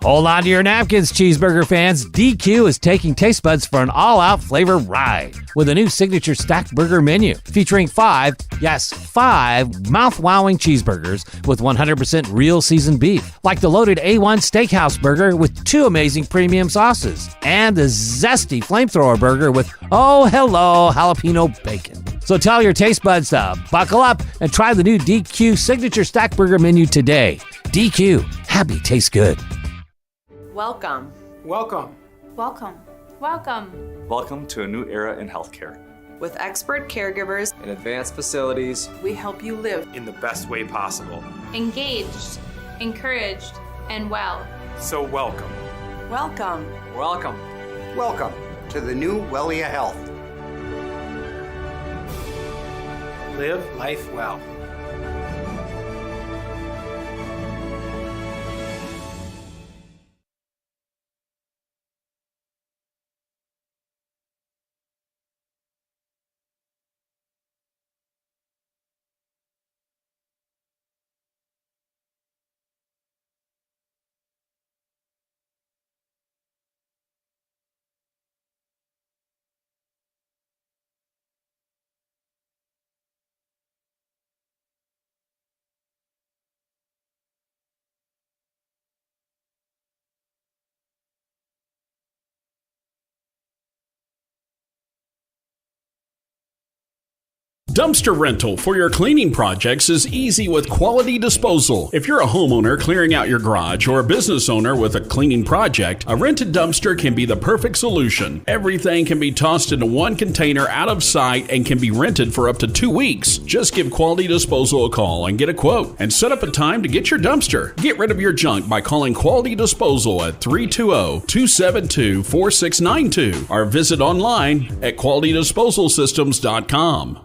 [SPEAKER 3] Hold on to your napkins, cheeseburger fans. DQ is taking taste buds for an all-out flavor ride with a new signature stacked burger menu featuring five mouth-wowing cheeseburgers with 100% real seasoned beef, like the loaded A1 Steakhouse burger with 2 amazing premium sauces, and the zesty flamethrower burger with, oh hello, jalapeno bacon. So tell your taste buds to buckle up and try the new DQ signature stacked burger menu today. DQ, happy tastes good.
[SPEAKER 4] Welcome.
[SPEAKER 5] Welcome.
[SPEAKER 6] Welcome. Welcome.
[SPEAKER 7] Welcome to a new era in healthcare.
[SPEAKER 4] With expert caregivers
[SPEAKER 5] In advanced facilities,
[SPEAKER 4] we help you live
[SPEAKER 5] in the best way possible.
[SPEAKER 6] Engaged, encouraged, and well.
[SPEAKER 5] So welcome.
[SPEAKER 4] Welcome.
[SPEAKER 5] Welcome.
[SPEAKER 8] Welcome to the new Wellia Health.
[SPEAKER 5] Live life well.
[SPEAKER 9] Dumpster rental for your cleaning projects is easy with Quality Disposal. If you're a homeowner clearing out your garage or a business owner with a cleaning project, a rented dumpster can be the perfect solution. Everything can be tossed into one container out of sight and can be rented for up to 2 weeks. Just give Quality Disposal a call and get a quote and set up a time to get your dumpster. Get rid of your junk by calling Quality Disposal at 320-272-4692 or visit online at qualitydisposalsystems.com.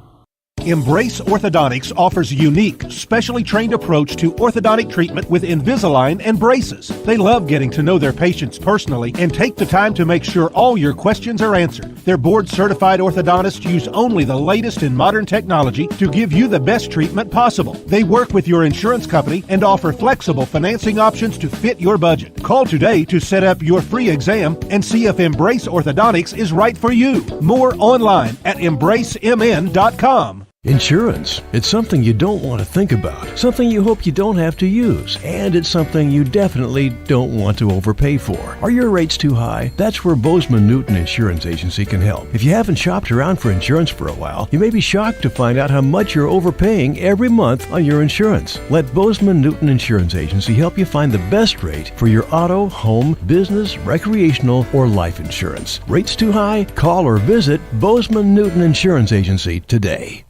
[SPEAKER 10] Embrace Orthodontics offers a unique, specially trained approach to orthodontic treatment with Invisalign and braces. They love getting to know their patients personally and take the time to make sure all your questions are answered. Their board-certified orthodontists use only the latest in modern technology to give you the best treatment possible. They work with your insurance company and offer flexible financing options to fit your budget. Call today to set up your free exam and see if Embrace Orthodontics is right for you. More online at embracemn.com.
[SPEAKER 11] Insurance. It's something you don't want to think about, something you hope you don't have to use, and it's something you definitely don't want to overpay for. Are your rates too high? That's where Bozeman Newton Insurance Agency can help. If you haven't shopped around for insurance for a while, you may be shocked to find out how much you're overpaying every month on your insurance. Let Bozeman Newton Insurance Agency help you find the best rate for your auto, home, business, recreational, or life insurance. Rates too high? Call or visit Bozeman Newton Insurance Agency today.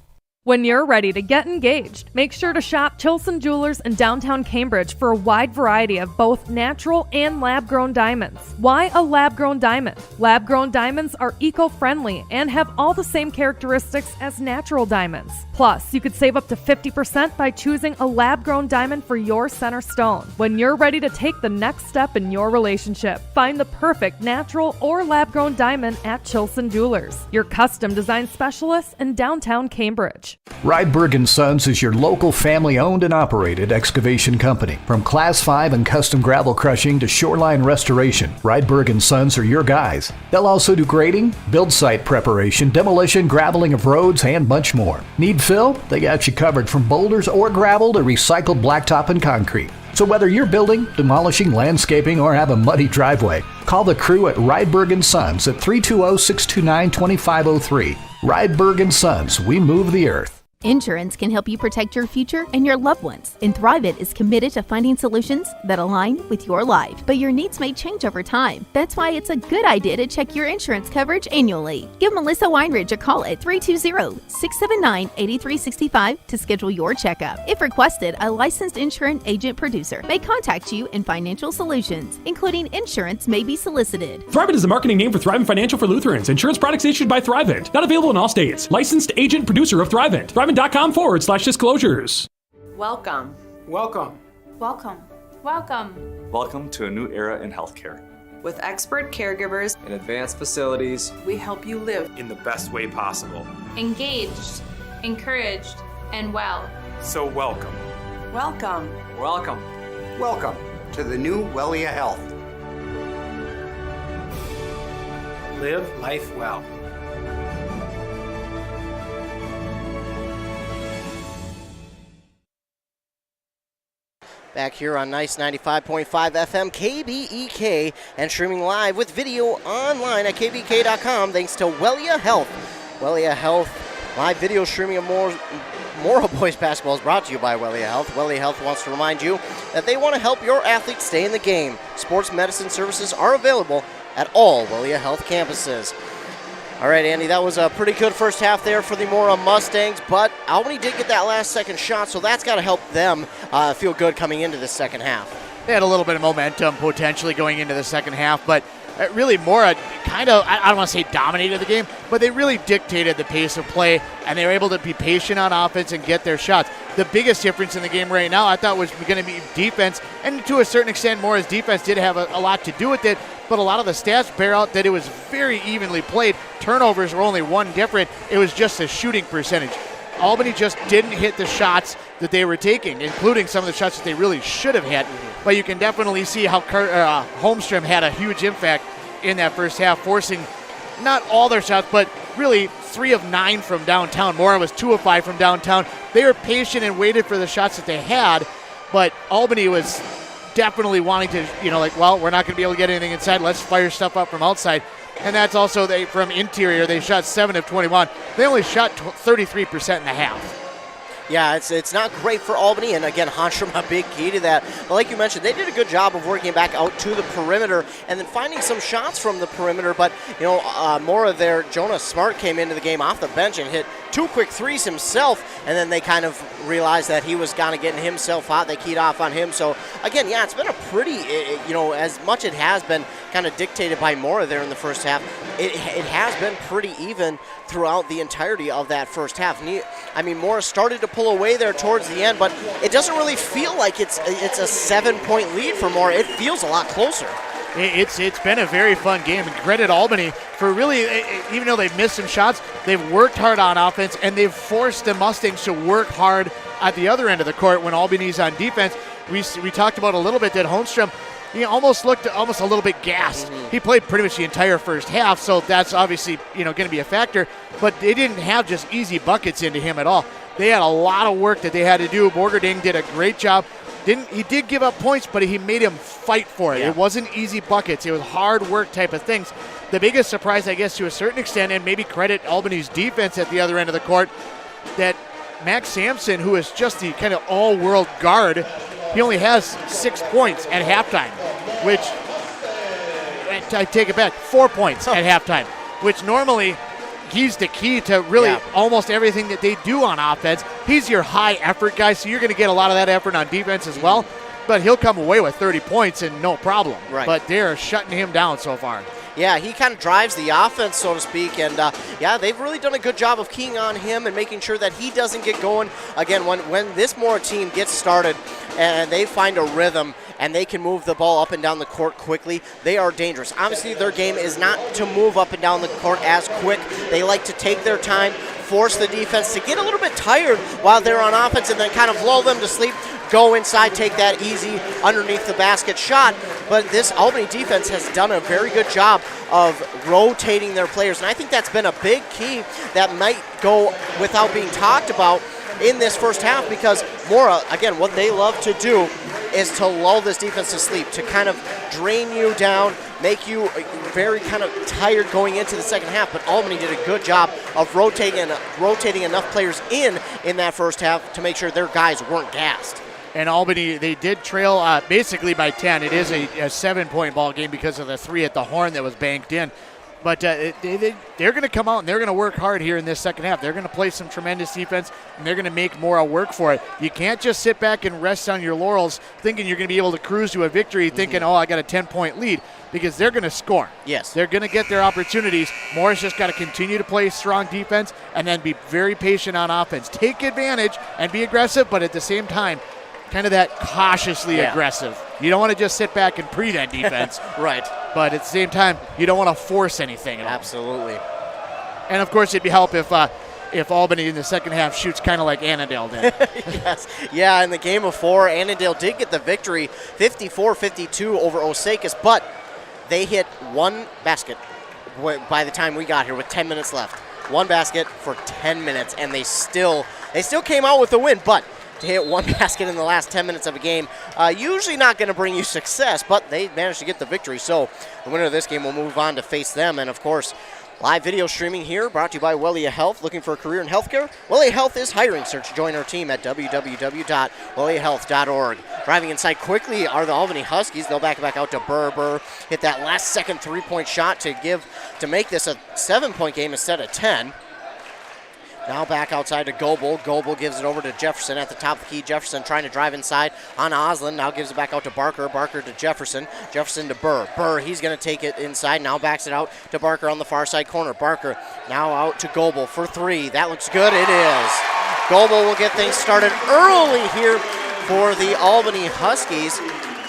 [SPEAKER 12] When you're ready to get engaged, make sure to shop Chilson Jewelers in downtown Cambridge for a wide variety of both natural and lab-grown diamonds. Why a lab-grown diamond? Lab-grown diamonds are eco-friendly and have all the same characteristics as natural diamonds. Plus, you could save up to 50% by choosing a lab-grown diamond for your center stone. When you're ready to take the next step in your relationship, find the perfect natural or lab-grown diamond at Chilson Jewelers, your custom design specialists in downtown Cambridge.
[SPEAKER 13] Rydberg & Sons is your local family-owned and operated excavation company. From Class 5 and custom gravel crushing to shoreline restoration, Rydberg & Sons are your guys. They'll also do grading, build site preparation, demolition, graveling of roads, and much more. Need fill? They got you covered from boulders or gravel to recycled blacktop and concrete. So whether you're building, demolishing, landscaping, or have a muddy driveway, call the crew at Rydberg & Sons at 320-629-2503. Rydberg & Sons, we move the earth.
[SPEAKER 14] Insurance can help you protect your future and your loved ones, and Thrivent is committed to finding solutions that align with your life. But your needs may change over time. That's why it's a good idea to check your insurance coverage annually. Give Melissa Weinridge a call at 320-679-8365 to schedule your checkup. If requested, a licensed insurance agent producer may contact you in financial solutions, including insurance may be solicited.
[SPEAKER 15] Thrivent is the marketing name for Thrivent Financial for Lutherans. Insurance products issued by Thrivent. Not available in all states. Licensed agent producer of Thrivent. Thrivent.com/disclosures.
[SPEAKER 4] Welcome.
[SPEAKER 5] Welcome.
[SPEAKER 6] Welcome. Welcome.
[SPEAKER 7] Welcome to a new era in healthcare.
[SPEAKER 4] With expert caregivers
[SPEAKER 16] and advanced facilities,
[SPEAKER 4] we help you live
[SPEAKER 5] in the best way possible.
[SPEAKER 6] Engaged, encouraged, and well.
[SPEAKER 5] So welcome.
[SPEAKER 4] Welcome.
[SPEAKER 16] Welcome.
[SPEAKER 8] Welcome to the new Wellia Health.
[SPEAKER 5] Live life well.
[SPEAKER 1] Back here on Nice 95.5 FM, KBEK, and streaming live with video online at kbek.com thanks to Wellia Health. Wellia Health, live video streaming of Mora Boys Basketball is brought to you by Wellia Health. Wellia Health wants to remind you that they want to help your athletes stay in the game. Sports medicine services are available at all Wellia Health campuses. All right, Andy, that was a pretty good first half there for the Mora Mustangs, but Albany did get that last second shot, so that's got to help them feel good coming into the second half.
[SPEAKER 2] They had a little bit of momentum potentially going into the second half, but really Mora kind of, I don't want to say dominated the game, but they really dictated the pace of play, and they were able to be patient on offense and get their shots. The biggest difference in the game right now, I thought, was going to be defense, and to a certain extent, Mora's defense did have a lot to do with it, but a lot of the stats bear out that it was very evenly played. Turnovers were only one different. It was just a shooting percentage. Albany just didn't hit the shots that they were taking, including some of the shots that they really should have hit. But you can definitely see how Holmstrom had a huge impact in that first half, forcing not all their shots, but really 3 of 9 from downtown. Mora was 2 of 5 from downtown. They were patient and waited for the shots that they had, but Albany was definitely wanting to, we're not going to be able to get anything inside. Let's fire stuff up from outside. And that's also from interior. They shot 7 of 21. They only shot 33% in the half.
[SPEAKER 1] Yeah, it's not great for Albany, and again, Honstrom a big key to that. But like you mentioned, they did a good job of working back out to the perimeter and then finding some shots from the perimeter. But, Mora there, Jonas Smart came into the game off the bench and hit 2 quick threes himself, and then they kind of realized that he was kind of getting himself hot. They keyed off on him. So, again, yeah, it's been a pretty, as much it has been kind of dictated by Mora there in the first half, it has been pretty even throughout the entirety of that first half. Mora started to pull away there towards the end, but it doesn't really feel like it's a 7-point lead for Mora. It feels a lot closer.
[SPEAKER 2] It's been a very fun game, and credit Albany for really, even though they've missed some shots, they've worked hard on offense, and they've forced the Mustangs to work hard at the other end of the court when Albany's on defense. We talked about a little bit that Holmstrom, he almost looked almost a little bit gassed. Mm-hmm. He played pretty much the entire first half, so that's obviously going to be a factor, but they didn't have just easy buckets into him at all. They had a lot of work that they had to do. Borgerding did a great job. He did give up points, but he made him fight for it. Yeah. It wasn't easy buckets. It was hard work type of things. The biggest surprise, I guess, to a certain extent, and maybe credit Albany's defense at the other end of the court, that Max Sampson, who is just the kind of all-world guard, he only has 6 points at halftime, which, I take it back, 4 points at halftime, which normally he's the key to really almost everything that they do on offense. He's your high-effort guy, so you're going to get a lot of that effort on defense as well, but he'll come away with 30 points and no problem.
[SPEAKER 1] Right.
[SPEAKER 2] But they're shutting him down so far.
[SPEAKER 1] Yeah, he kind of drives the offense, so to speak, and they've really done a good job of keying on him and making sure that he doesn't get going. Again, when this Mora team gets started and they find a rhythm and they can move the ball up and down the court quickly, they are dangerous. Obviously, their game is not to move up and down the court as quick. They like to take their time, force the defense to get a little bit tired while they're on offense, and then kind of lull them to sleep, go inside, take that easy underneath the basket shot. But this Albany defense has done a very good job of rotating their players, and I think that's been a big key that might go without being talked about in this first half, because Mora, again, what they love to do is to lull this defense to sleep, to kind of drain you down, make you very kind of tired going into the second half. But Albany did a good job of rotating enough players in that first half to make sure their guys weren't gassed.
[SPEAKER 2] And Albany, they did trail basically by 10. It is a 7-point ball game because of the 3 at the horn that was banked in. But they're going to come out and they're going to work hard here in this second half. They're going to play some tremendous defense, and they're going to make Mora work for it. You can't just sit back and rest on your laurels thinking you're going to be able to cruise to a victory thinking, I got a 10-point lead, because they're going to score.
[SPEAKER 1] Yes.
[SPEAKER 2] They're going to get their opportunities. Mora's just got to continue to play strong defense and then be very patient on offense. Take advantage and be aggressive, but at the same time, kind of that cautiously aggressive. You don't want to just sit back and pre-that defense.
[SPEAKER 1] Right.
[SPEAKER 2] But at the same time, you don't want to force anything at all.
[SPEAKER 1] Absolutely.
[SPEAKER 2] And, of course, it'd be help if Albany in the second half shoots kind of like Annandale did.
[SPEAKER 1] Yes. Yeah, in the game of 4, Annandale did get the victory, 54-52 over Osakis, but they hit one basket by the time we got here with 10 minutes left. One basket for 10 minutes, and they still came out with the win, but to hit one basket in the last 10 minutes of a game, usually not going to bring you success, but they managed to get the victory. So the winner of this game will move on to face them. And, of course, live video streaming here brought to you by Wellia Health. Looking for a career in healthcare? Wellia Health is hiring. Search Join Our Team at www.welliahealth.org. Driving inside quickly are the Albany Huskies. They'll back out to Burr. Hit that last second 3-point shot to make this a 7-point game instead of 10. Now back outside to Goebel. Goebel gives it over to Jefferson at the top of the key. Jefferson trying to drive inside on Oslin. Now gives it back out to Barker. Barker to Jefferson. Jefferson to Burr. Burr, he's going to take it inside. Now backs it out to Barker on the far side corner. Barker now out to Goebel for 3. That looks good. It is. Goebel will get things started early here for the Albany Huskies.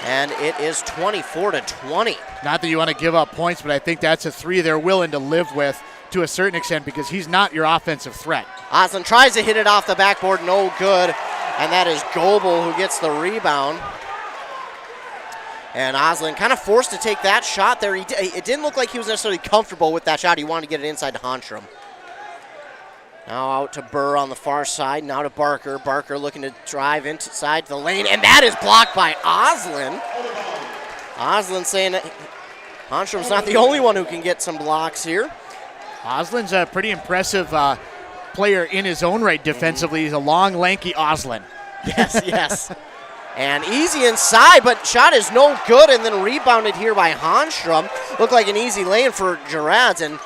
[SPEAKER 1] And it is 24-20.
[SPEAKER 2] Not that you want to give up points, but I think that's a 3 they're willing to live with to a certain extent, because he's not your offensive threat.
[SPEAKER 1] Oslin tries to hit it off the backboard, no good, and that is Goebel who gets the rebound. And Oslin kind of forced to take that shot there. It didn't look like he was necessarily comfortable with that shot. He wanted to get it inside to Honstrom. Now out to Burr on the far side, now to Barker. Barker looking to drive inside the lane, and that is blocked by Oslin. Oslin saying Honstrom's not the only one who can get some blocks here.
[SPEAKER 2] Oslin's a pretty impressive player in his own right defensively. He's a long, lanky Oslin.
[SPEAKER 1] Yes. And easy inside, but shot is no good, and then rebounded here by Honstrom. Looked like an easy lane for Gerads and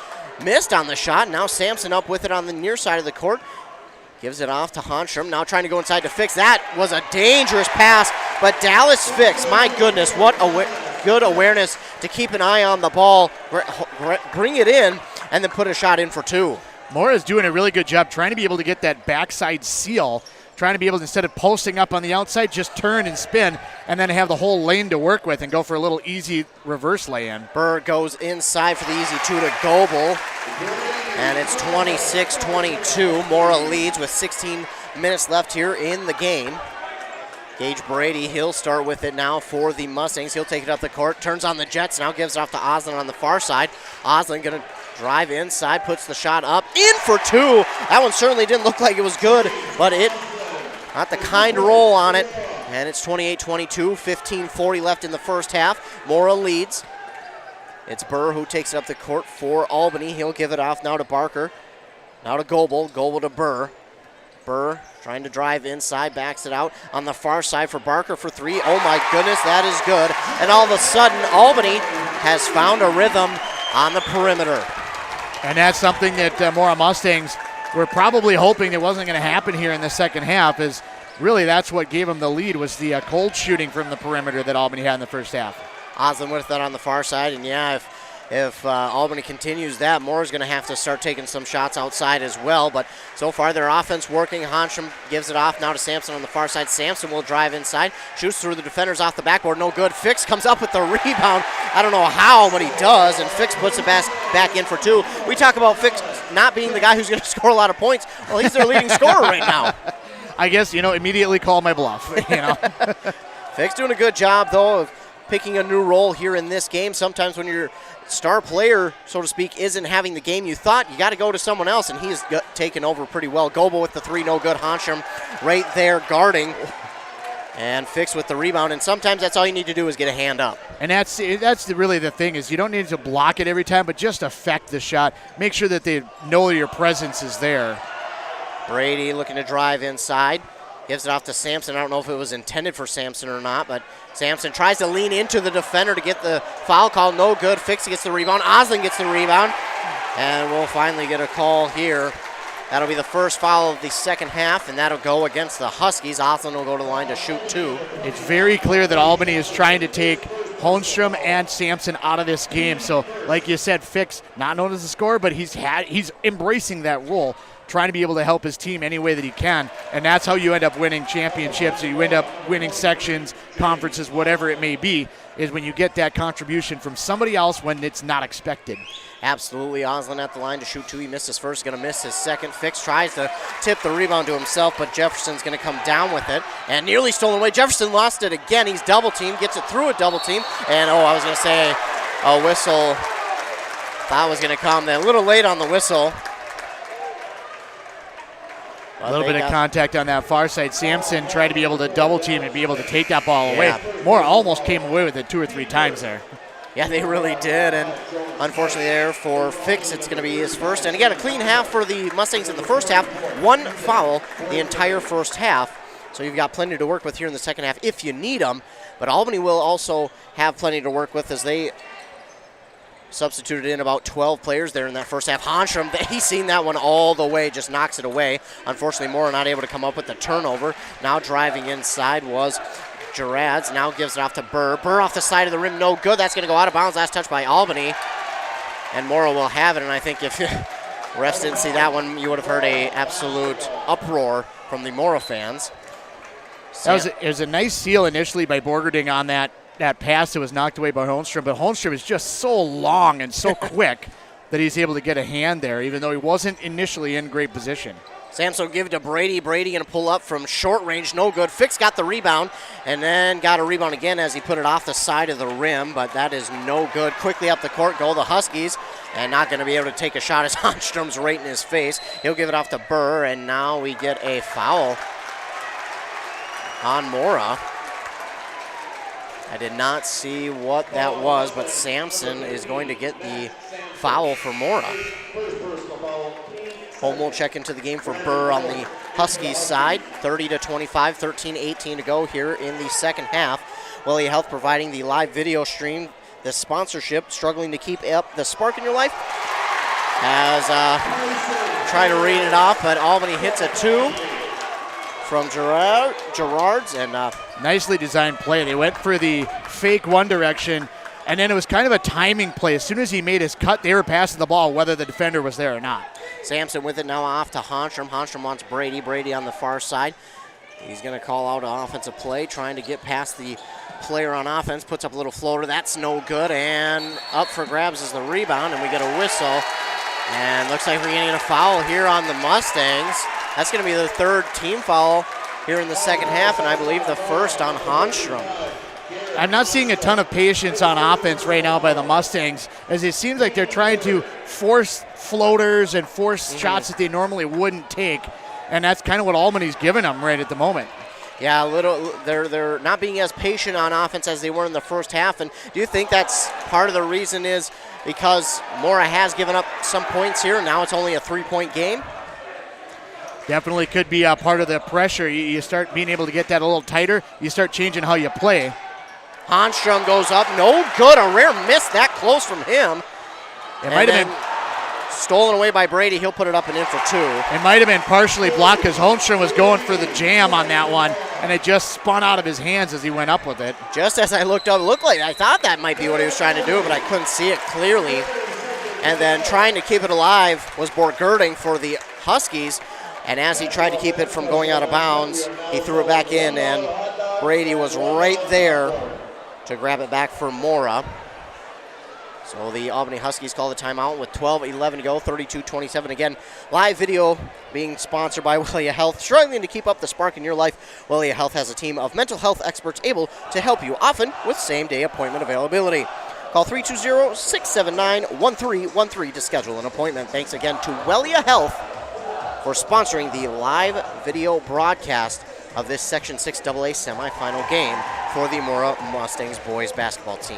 [SPEAKER 1] missed on the shot. Now Sampson up with it on the near side of the court. Gives it off to Honstrom. Now trying to go inside to Fix. That was a dangerous pass, but Dallas Fix, my goodness, what a good awareness to keep an eye on the ball, bring it in, and then put a shot in for two.
[SPEAKER 2] Mora's doing a really good job trying to be able to get that backside seal, trying to be able to, instead of posting up on the outside, just turn and spin, and then have the whole lane to work with and go for a little easy reverse lay-in.
[SPEAKER 1] Burr goes inside for the easy two to Goebel, and it's 26-22. Mora leads with 16 minutes left here in the game. Gage Brady, he'll start with it now for the Mustangs. He'll take it up the court, turns on the Jets, now gives it off to Oslin on the far side. Oslin going to drive inside, puts the shot up, in for two. That one certainly didn't look like it was good, but it got the kind roll on it. And it's 28-22, 15:40 left in the first half. Mora leads. It's Burr who takes it up the court for Albany. He'll give it off now to Barker. Now to Goebel. Goebel to Burr. Burr trying to drive inside, backs it out on the far side for Barker for three. Oh my goodness, that is good. And all of a sudden, Albany has found a rhythm on the perimeter.
[SPEAKER 2] And that's something that Mora Mustangs were probably hoping it wasn't going to happen here in the second half, is really that's what gave them the lead, was the cold shooting from the perimeter that Albany had in the first half.
[SPEAKER 1] Oslin with that on the far side, and yeah, if Albany continues that, Mora's going to have to start taking some shots outside as well. But so far, their offense working. Honstrom gives it off now to Sampson on the far side. Sampson will drive inside, shoots through the defenders off the backboard. No good. Fix comes up with the rebound. I don't know how, but he does, and Fix puts it back in for two. We talk about Fix not being the guy who's going to score a lot of points. Well, he's their leading scorer right now.
[SPEAKER 2] I guess, immediately call my bluff.
[SPEAKER 1] Fix doing a good job, though, of picking a new role here in this game. Sometimes when your star player, so to speak, isn't having the game you thought, you got to go to someone else, and he's taken over pretty well. Goebel with the three, no good. Honstrom right there guarding, and Fix with the rebound, and sometimes that's all you need to do is get a hand up.
[SPEAKER 2] And that's really the thing, is you don't need to block it every time, but just affect the shot. Make sure that they know your presence is there.
[SPEAKER 1] Brady looking to drive inside. Gives it off to Sampson. I don't know if it was intended for Sampson or not, but Sampson tries to lean into the defender to get the foul call. No good. Fix gets the rebound. Oslin gets the rebound. And we'll finally get a call here. That'll be the first foul of the second half, and that'll go against the Huskies. Oslin will go to the line to shoot two.
[SPEAKER 2] It's very clear that Albany is trying to take Holmstrom and Sampson out of this game. So, like you said, Fix, not known as a scorer, but he's embracing that role, trying to be able to help his team any way that he can. And that's how you end up winning championships, or you end up winning sections, conferences, whatever it may be, is when you get that contribution from somebody else when it's not expected.
[SPEAKER 1] Absolutely. Oslin at the line to shoot two. He missed his first, going to miss his second. Fix tries to tip the rebound to himself, but Jefferson's going to come down with it. And nearly stolen away. Jefferson lost it again. He's double teamed, gets it through a double team. And I was going to say a whistle. Thought was going to come a little late on the whistle.
[SPEAKER 2] A little bit of contact on that far side. Sampson tried to be able to double team and be able to take that ball away. Mora almost came away with it 2 or 3 times there.
[SPEAKER 1] Yeah, they really did, and unfortunately there for Fix, it's going to be his first. And again, a clean half for the Mustangs in the first half. 1 foul the entire first half. So you've got plenty to work with here in the second half if you need them. But Albany will also have plenty to work with as they substituted in about 12 players there in that first half. Honstrom, he's seen that one all the way, just knocks it away. Unfortunately, Mora not able to come up with the turnover. Now driving inside was Gerads. Now gives it off to Burr. Burr off the side of the rim, no good. That's going to go out of bounds. Last touch by Albany. And Mora will have it, and I think if refs didn't see that one, you would have heard an absolute uproar from the Mora fans.
[SPEAKER 2] It was a nice seal initially by Borgerding on that pass that was knocked away by Holmstrom, but Holmstrom is just so long and so quick that he's able to get a hand there, even though he wasn't initially in great position.
[SPEAKER 1] Samson will give it to Brady. Brady going to pull up from short range, no good. Fix got the rebound, and then got a rebound again as he put it off the side of the rim, but that is no good. Quickly up the court go the Huskies, and not going to be able to take a shot as Holmstrom's right in his face. He'll give it off to Burr, and now we get a foul on Mora. I did not see what that was, but Sampson is going to get the foul for Mora. Home will check into the game for Burr on the Huskies side. 30-25, 13-18 to go here in the second half. Wellia Health providing the live video stream, the sponsorship, struggling to keep up the spark in your life. As trying to read it off, but Albany hits a 2 from Gerard's. And
[SPEAKER 2] nicely designed play. They went for the fake one direction, and then it was kind of a timing play. As soon as he made his cut, they were passing the ball, whether the defender was there or not.
[SPEAKER 1] Sampson with it now off to Honstrom. Honstrom wants Brady. Brady on the far side. He's going to call out an offensive play, trying to get past the player on offense. Puts up a little floater. That's no good. And up for grabs is the rebound, and we get a whistle. And looks like we're getting a foul here on the Mustangs. That's going to be the third team foul here in the second half, and I believe the first on Honstrom.
[SPEAKER 2] I'm not seeing a ton of patience on offense right now by the Mustangs, as it seems like they're trying to force floaters and force shots that they normally wouldn't take, and that's kind of what Albany's giving them right at the moment.
[SPEAKER 1] Yeah, they're not being as patient on offense as they were in the first half, and do you think that's part of the reason is because Mora has given up some points here, and now it's only a 3-point game?
[SPEAKER 2] Definitely could be a part of the pressure. You start being able to get that a little tighter. You start changing how you play.
[SPEAKER 1] Honstrom goes up. No good. A rare miss that close from him.
[SPEAKER 2] It might have been
[SPEAKER 1] stolen away by Brady. He'll put it up and in for 2.
[SPEAKER 2] It might have been partially blocked because Holmstrom was going for the jam on that one, and it just spun out of his hands as he went up with it.
[SPEAKER 1] Just as I looked up, it looked like I thought that might be what he was trying to do, but I couldn't see it clearly. And then trying to keep it alive was Borgerding for the Huskies. And as he tried to keep it from going out of bounds, he threw it back in, and Brady was right there to grab it back for Mora. So the Albany Huskies call the timeout with 12:11 to go, 32-27. Again, live video being sponsored by Wellia Health. Struggling to keep up the spark in your life, Wellia Health has a team of mental health experts able to help you, often with same-day appointment availability. Call 320-679-1313 to schedule an appointment. Thanks again to Wellia Health for sponsoring the live video broadcast of this Section 6AA semifinal game for the Mora Mustangs boys basketball team.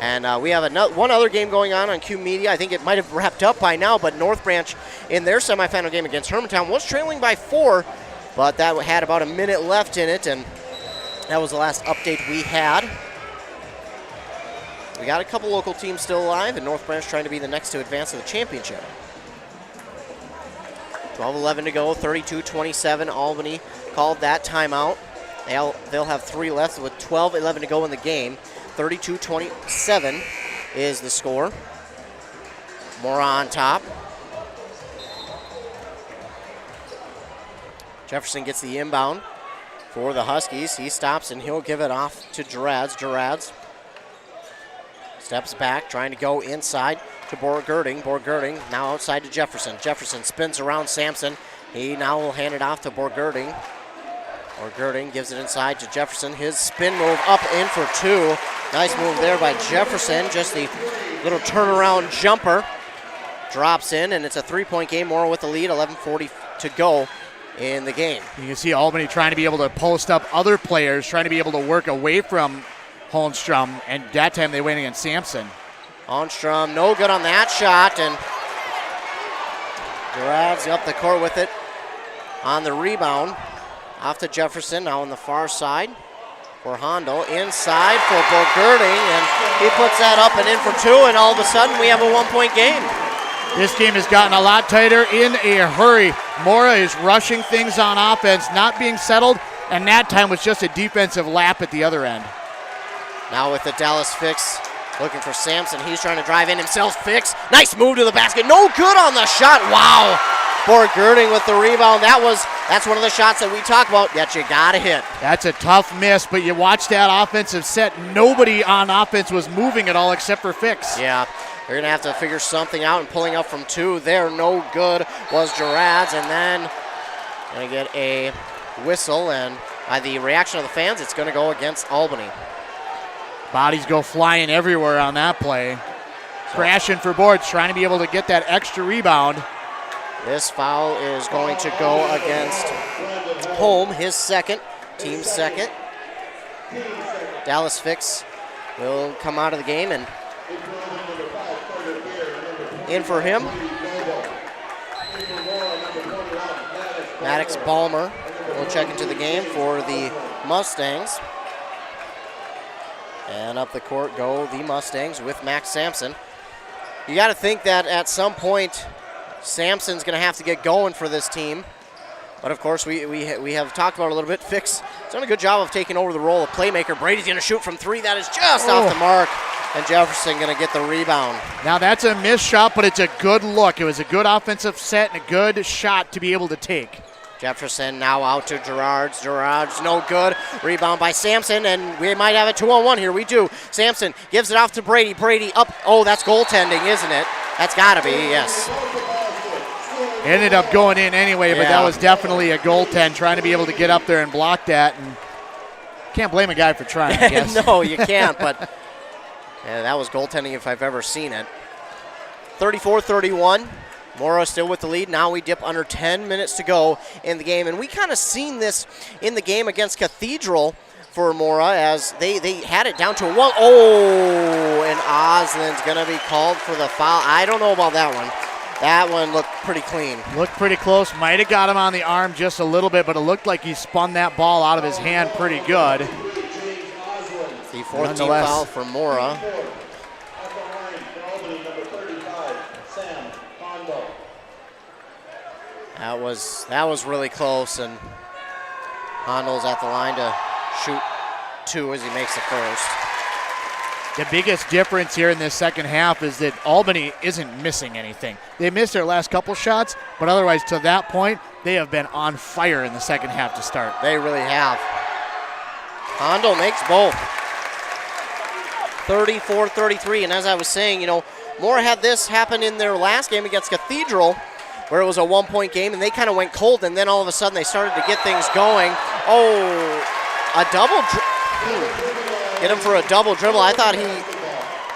[SPEAKER 1] And we have one other game going on Q Media. I think it might have wrapped up by now, but North Branch in their semifinal game against Hermantown was trailing by 4, but that had about a minute left in it, and that was the last update we had. We got a couple local teams still alive, and North Branch trying to be the next to advance to the championship. 12:11 to go, 32-27. Albany called that timeout. They'll have 3 left with 12:11 to go in the game. 32-27 is the score. Mora on top. Jefferson gets the inbound for the Huskies. He stops and he'll give it off to Gerards. Gerards steps back, trying to go inside to Borgerding. Borgerding now outside to Jefferson. Jefferson spins around Sampson. He now will hand it off to Borgerding. Borgerding gives it inside to Jefferson. His spin move up in for 2. Nice move there by Jefferson. Just the little turnaround jumper. Drops in, and it's a 3-point game. Mora with the lead, 11:40 to go in the game.
[SPEAKER 2] You can see Albany trying to be able to post up other players, trying to be able to work away from Holmstrom, and that time they went against Sampson.
[SPEAKER 1] Holmstrom, no good on that shot, and Gerard's up the court with it on the rebound. Off to Jefferson, now on the far side for Hondo. Inside for Borgerding, and he puts that up and in for 2, and all of a sudden we have a 1-point game.
[SPEAKER 2] This game has gotten a lot tighter in a hurry. Mora is rushing things on offense, not being settled, and that time was just a defensive lap at the other end.
[SPEAKER 1] Now with the Dallas Fix looking for Sampson. He's trying to drive in himself. Fix, nice move to the basket. No good on the shot. Wow. Borgerding with the rebound. That's one of the shots that we talk about that you got to hit.
[SPEAKER 2] That's a tough miss, but you watch that offensive set. Nobody on offense was moving at all except for Fix.
[SPEAKER 1] Yeah. They're going to have to figure something out, and pulling up from 2 there, no good, was Gerard's, and then going to get a whistle, and by the reaction of the fans, it's going to go against Albany.
[SPEAKER 2] Bodies go flying everywhere on that play. Crashing for boards, trying to be able to get that extra rebound.
[SPEAKER 1] This foul is going to go against Holm, his second, team second. Dallas Fix will come out of the game, and in for him, Maddox Balmer will check into the game for the Mustangs. And up the court go the Mustangs with Max Sampson. You got to think that at some point, Sampson's going to have to get going for this team. But of course, we have talked about it a little bit. Fix has done a good job of taking over the role of playmaker. Brady's going to shoot from three. That is just off the mark. And Jefferson going to get the rebound.
[SPEAKER 2] Now that's a missed shot, but it's a good look. It was a good offensive set and a good shot to be able to take.
[SPEAKER 1] Jefferson now out to Gerards. Gerards no good. Rebound by Sampson, and we might have a 2-on-1 here. We do. Sampson gives it off to Brady. Brady up. Oh, that's goaltending, isn't it? That's got to be, yes.
[SPEAKER 2] Ended up going in anyway, but that was definitely a goaltend, trying to be able to get up there and block that. And can't blame a guy for trying, I guess.
[SPEAKER 1] No, you can't, but that was goaltending if I've ever seen it. 34-31. Mora still with the lead. Now we dip under 10 minutes to go in the game. And we kind of seen this in the game against Cathedral for Mora as they had it down to a 1. Oh, and Oslin's going to be called for the foul. I don't know about that one. That one looked pretty clean.
[SPEAKER 2] Looked pretty close. Might have got him on the arm just a little bit, but it looked like he spun that ball out of his hand pretty good.
[SPEAKER 1] The fourth team foul for Mora. That was really close, and Hondel's at the line to shoot 2 as he makes the first.
[SPEAKER 2] The biggest difference here in this second half is that Albany isn't missing anything. They missed their last couple shots, but otherwise to that point, they have been on fire in the second half to start.
[SPEAKER 1] They really have. Hondo makes both. 34-33, and as I was saying, Mora had this happen in their last game against Cathedral, where it was a 1-point game, and they kind of went cold, and then all of a sudden they started to get things going. Oh, a double Get him for a double dribble. I thought he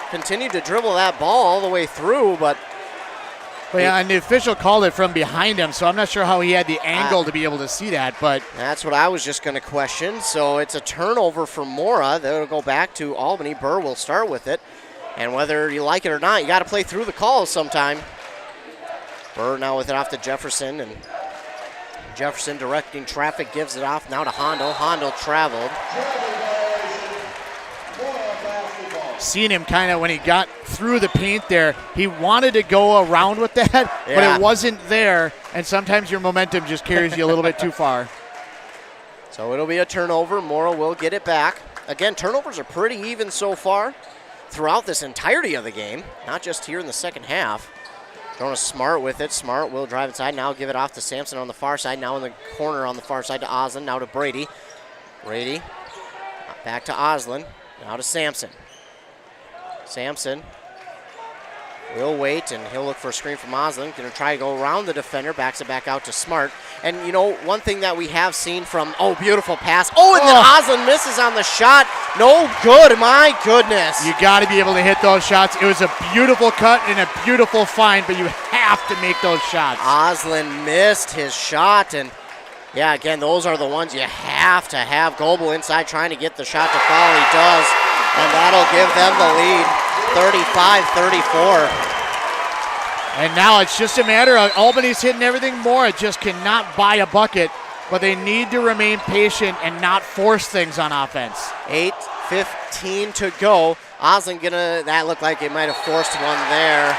[SPEAKER 1] continued to dribble that ball all the way through, but...
[SPEAKER 2] Well, yeah, and the official called it from behind him, so I'm not sure how he had the angle to be able to see that, but...
[SPEAKER 1] That's what I was just going to question. So it's a turnover for Mora. They'll go back to Albany. Burr will start with it. And whether you like it or not, you got to play through the calls sometime. Burr now with it off to Jefferson, and Jefferson directing traffic, gives it off now to Hondo. Hondo traveled.
[SPEAKER 2] Seeing him kind of when he got through the paint there, he wanted to go around with that, but it wasn't there, and sometimes your momentum just carries you a little bit too far.
[SPEAKER 1] So it'll be a turnover. Mora will get it back. Again, turnovers are pretty even so far throughout this entirety of the game, not just here in the second half. Going to Smart with it. Smart will drive inside. Now give it off to Sampson on the far side. Now in the corner on the far side to Oslin. Now to Brady. Brady back to Oslin. Now to Sampson. Sampson will wait, and he'll look for a screen from Oslin. Going to try to go around the defender. Backs it back out to Smart. And, one thing that we have seen from, beautiful pass. Oh, and then Oslin misses on the shot. No good. My goodness.
[SPEAKER 2] You got to be able to hit those shots. It was a beautiful cut and a beautiful find, but you have to make those shots.
[SPEAKER 1] Oslin missed his shot, and, again, those are the ones you have to have. Goebel inside trying to get the shot to foul. He does. And that'll give them the lead, 35-34.
[SPEAKER 2] And now it's just a matter of Albany's hitting everything more. It just cannot buy a bucket, but they need to remain patient and not force things on offense.
[SPEAKER 1] 8:15 to go. Oslin that looked like it might have forced one there.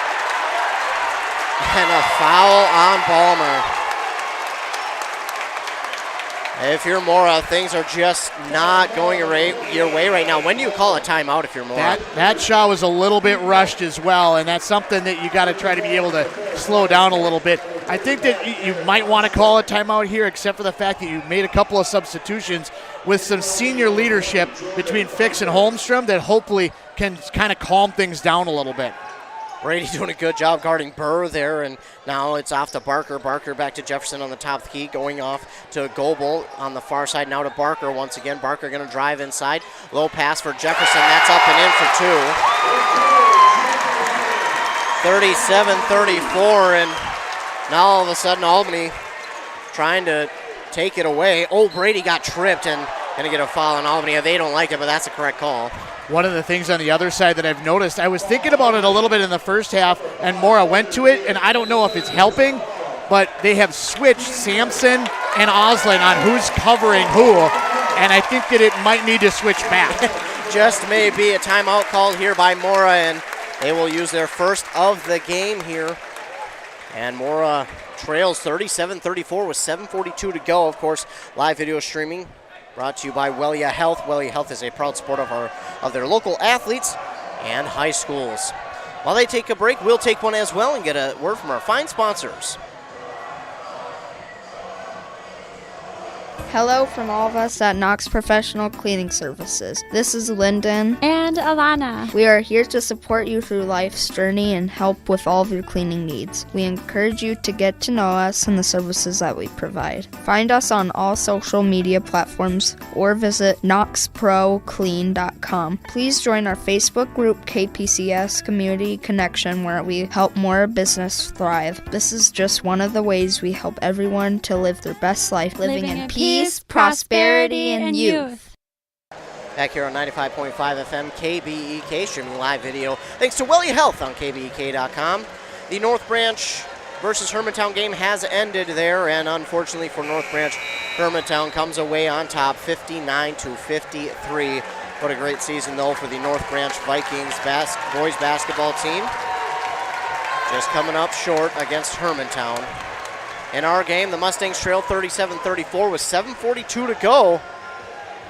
[SPEAKER 1] And a foul on Balmer. If you're Mora, things are just not going your way right now. When do you call a timeout if you're Mora?
[SPEAKER 2] That shot was a little bit rushed as well, and that's something that you got to try to be able to slow down a little bit. I think that you might want to call a timeout here, except for the fact that you made a couple of substitutions with some senior leadership between Fix and Holmstrom that hopefully can kind of calm things down a little bit.
[SPEAKER 1] Brady doing a good job guarding Burr there, and now it's off to Barker. Barker back to Jefferson on the top of the key, going off to Goebel on the far side. Now to Barker once again. Barker going to drive inside. Low pass for Jefferson. That's up and in for 2. 37-34, and now all of a sudden Albany trying to take it away. Oh, Brady got tripped, and Going to get a foul on Albany. They don't like it, but that's a correct call.
[SPEAKER 2] One of the things on the other side that I've noticed, I was thinking about it a little bit in the first half, and Mora went to it, and I don't know if it's helping, but they have switched Sampson and Oslin on who's covering who, and I think that it might need to switch back.
[SPEAKER 1] Just may be a timeout called here by Mora, and they will use their first of the game here. And Mora trails 37-34 with 7:42 to go. Of course, live video streaming brought to you by Wellia Health. Wellia Health is a proud supporter of their local athletes and high schools. While they take a break, we'll take one as well and get a word from our fine sponsors.
[SPEAKER 16] Hello from all of us at Knox Professional Cleaning Services. This is Lyndon
[SPEAKER 17] and Alana.
[SPEAKER 16] We are here to support you through life's journey and help with all of your cleaning needs. We encourage you to get to know us and the services that we provide. Find us on all social media platforms or visit knoxproclean.com. Please join our Facebook group KPCS Community Connection, where we help more business thrive. This is just one of the ways we help everyone to live their best life, living in peace, prosperity, and youth.
[SPEAKER 1] Back here on 95.5 FM KBEK, streaming live video thanks to Wellia Health on KBEK.com. The North Branch versus Hermantown game has ended there, and unfortunately for North Branch, Hermantown comes away on top 59-53. What a great season, though, for the North Branch Vikings boys basketball team. Just coming up short against Hermantown. In our game, the Mustangs trailed 37-34 with 7:42 to go.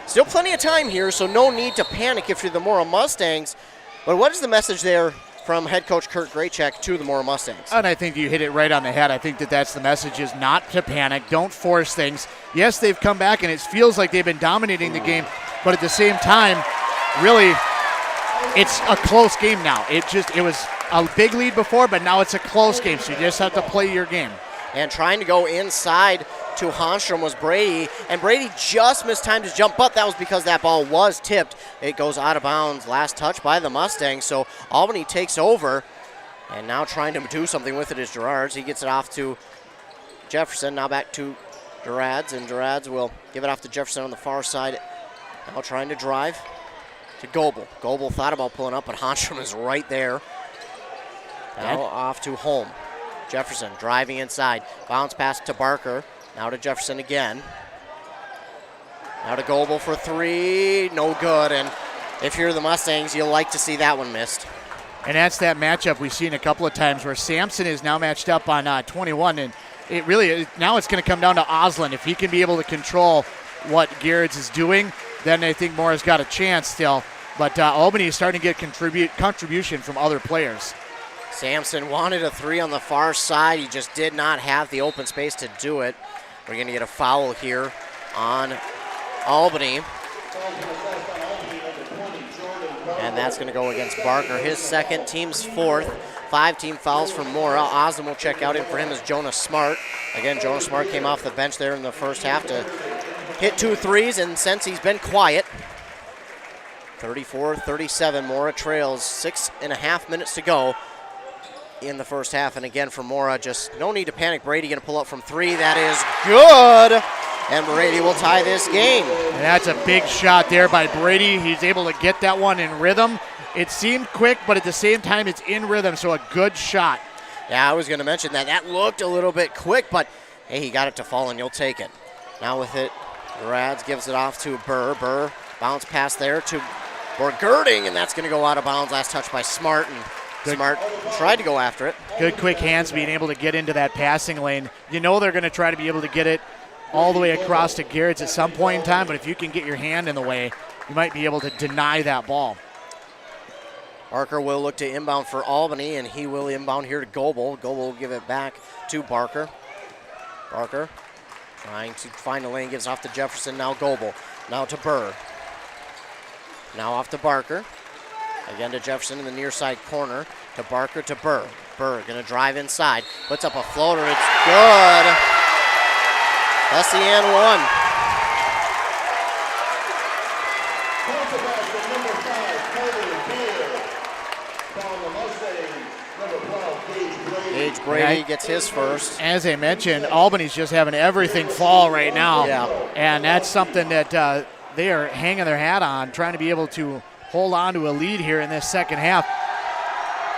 [SPEAKER 1] Still plenty of time here, so no need to panic if you're the Mora Mustangs. But what is the message there from head coach Kurt Graycheck to the Mora Mustangs?
[SPEAKER 2] And I think you hit it right on the head. I think that's the message, is not to panic. Don't force things. Yes, they've come back, and it feels like they've been dominating the game. But at the same time, really, it's a close game now. It was a big lead before, but now it's a close game, so you just have to play your game.
[SPEAKER 1] And trying to go inside to Honstrom was Brady, and Brady just missed time to jump, but that was because that ball was tipped. It goes out of bounds, last touch by the Mustangs, so Albany takes over, and now trying to do something with it is Gerards. He gets it off to Jefferson, now back to Gerards, and Gerards will give it off to Jefferson on the far side. Now trying to drive to Goebel. Goebel thought about pulling up, but Honstrom is right there. Now off to Holm. Jefferson driving inside. Bounce pass to Barker. Now to Jefferson again. Now to Goebel for three. No good. And if you're the Mustangs, you'll like to see that one missed.
[SPEAKER 2] And that's that matchup we've seen a couple of times where Sampson is now matched up on 21. And it really, now it's going to come down to Oslin. If he can be able to control what Garrett's is doing, then I think Mora's got a chance still. But Albany is starting to get contribution from other players.
[SPEAKER 1] Sampson wanted a three on the far side. He just did not have the open space to do it. We're going to get a foul here on Albany. And that's going to go against Barker. His second, team's fourth. 5 team fouls for Mora. Osden will check out. In for him is Jonas Smart. Again, Jonas Smart came off the bench there in the first half to hit 2 threes, and since he's been quiet, 34-37, Mora trails 6.5 minutes to go in the first half. And again for Mora, just no need to panic. Brady going to pull up from 3. That is good. And Brady will tie this game.
[SPEAKER 2] And that's a big shot there by Brady. He's able to get that one in rhythm. It seemed quick, but at the same time, it's in rhythm, so a good shot.
[SPEAKER 1] Yeah, I was going to mention that. That looked a little bit quick, but hey, he got it to fall, and you'll take it. Now with it, Rads gives it off to Burr. Burr, bounce pass there to Borgerding, and that's going to go out of bounds. Last touch by Smart, and Smart tried to go after it.
[SPEAKER 2] Good quick hands being able to get into that passing lane. You know they're going to try to be able to get it all the way across to Garrett's at some point in time, but if you can get your hand in the way, you might be able to deny that ball.
[SPEAKER 1] Barker will look to inbound for Albany, and he will inbound here to Goebel. Goebel will give it back to Barker. Barker trying to find a lane, gives off to Jefferson, now Goebel. Now to Burr. Now off to Barker. Again to Jefferson in the near side corner. To Barker to Burr. Burr going to drive inside. Puts up a floater. It's good. That's the and one. Gage Brady gets his first.
[SPEAKER 2] As I mentioned, Albany's just having everything fall right now.
[SPEAKER 1] Yeah.
[SPEAKER 2] And that's something that they are hanging their hat on, trying to be able to hold on to a lead here in this second half.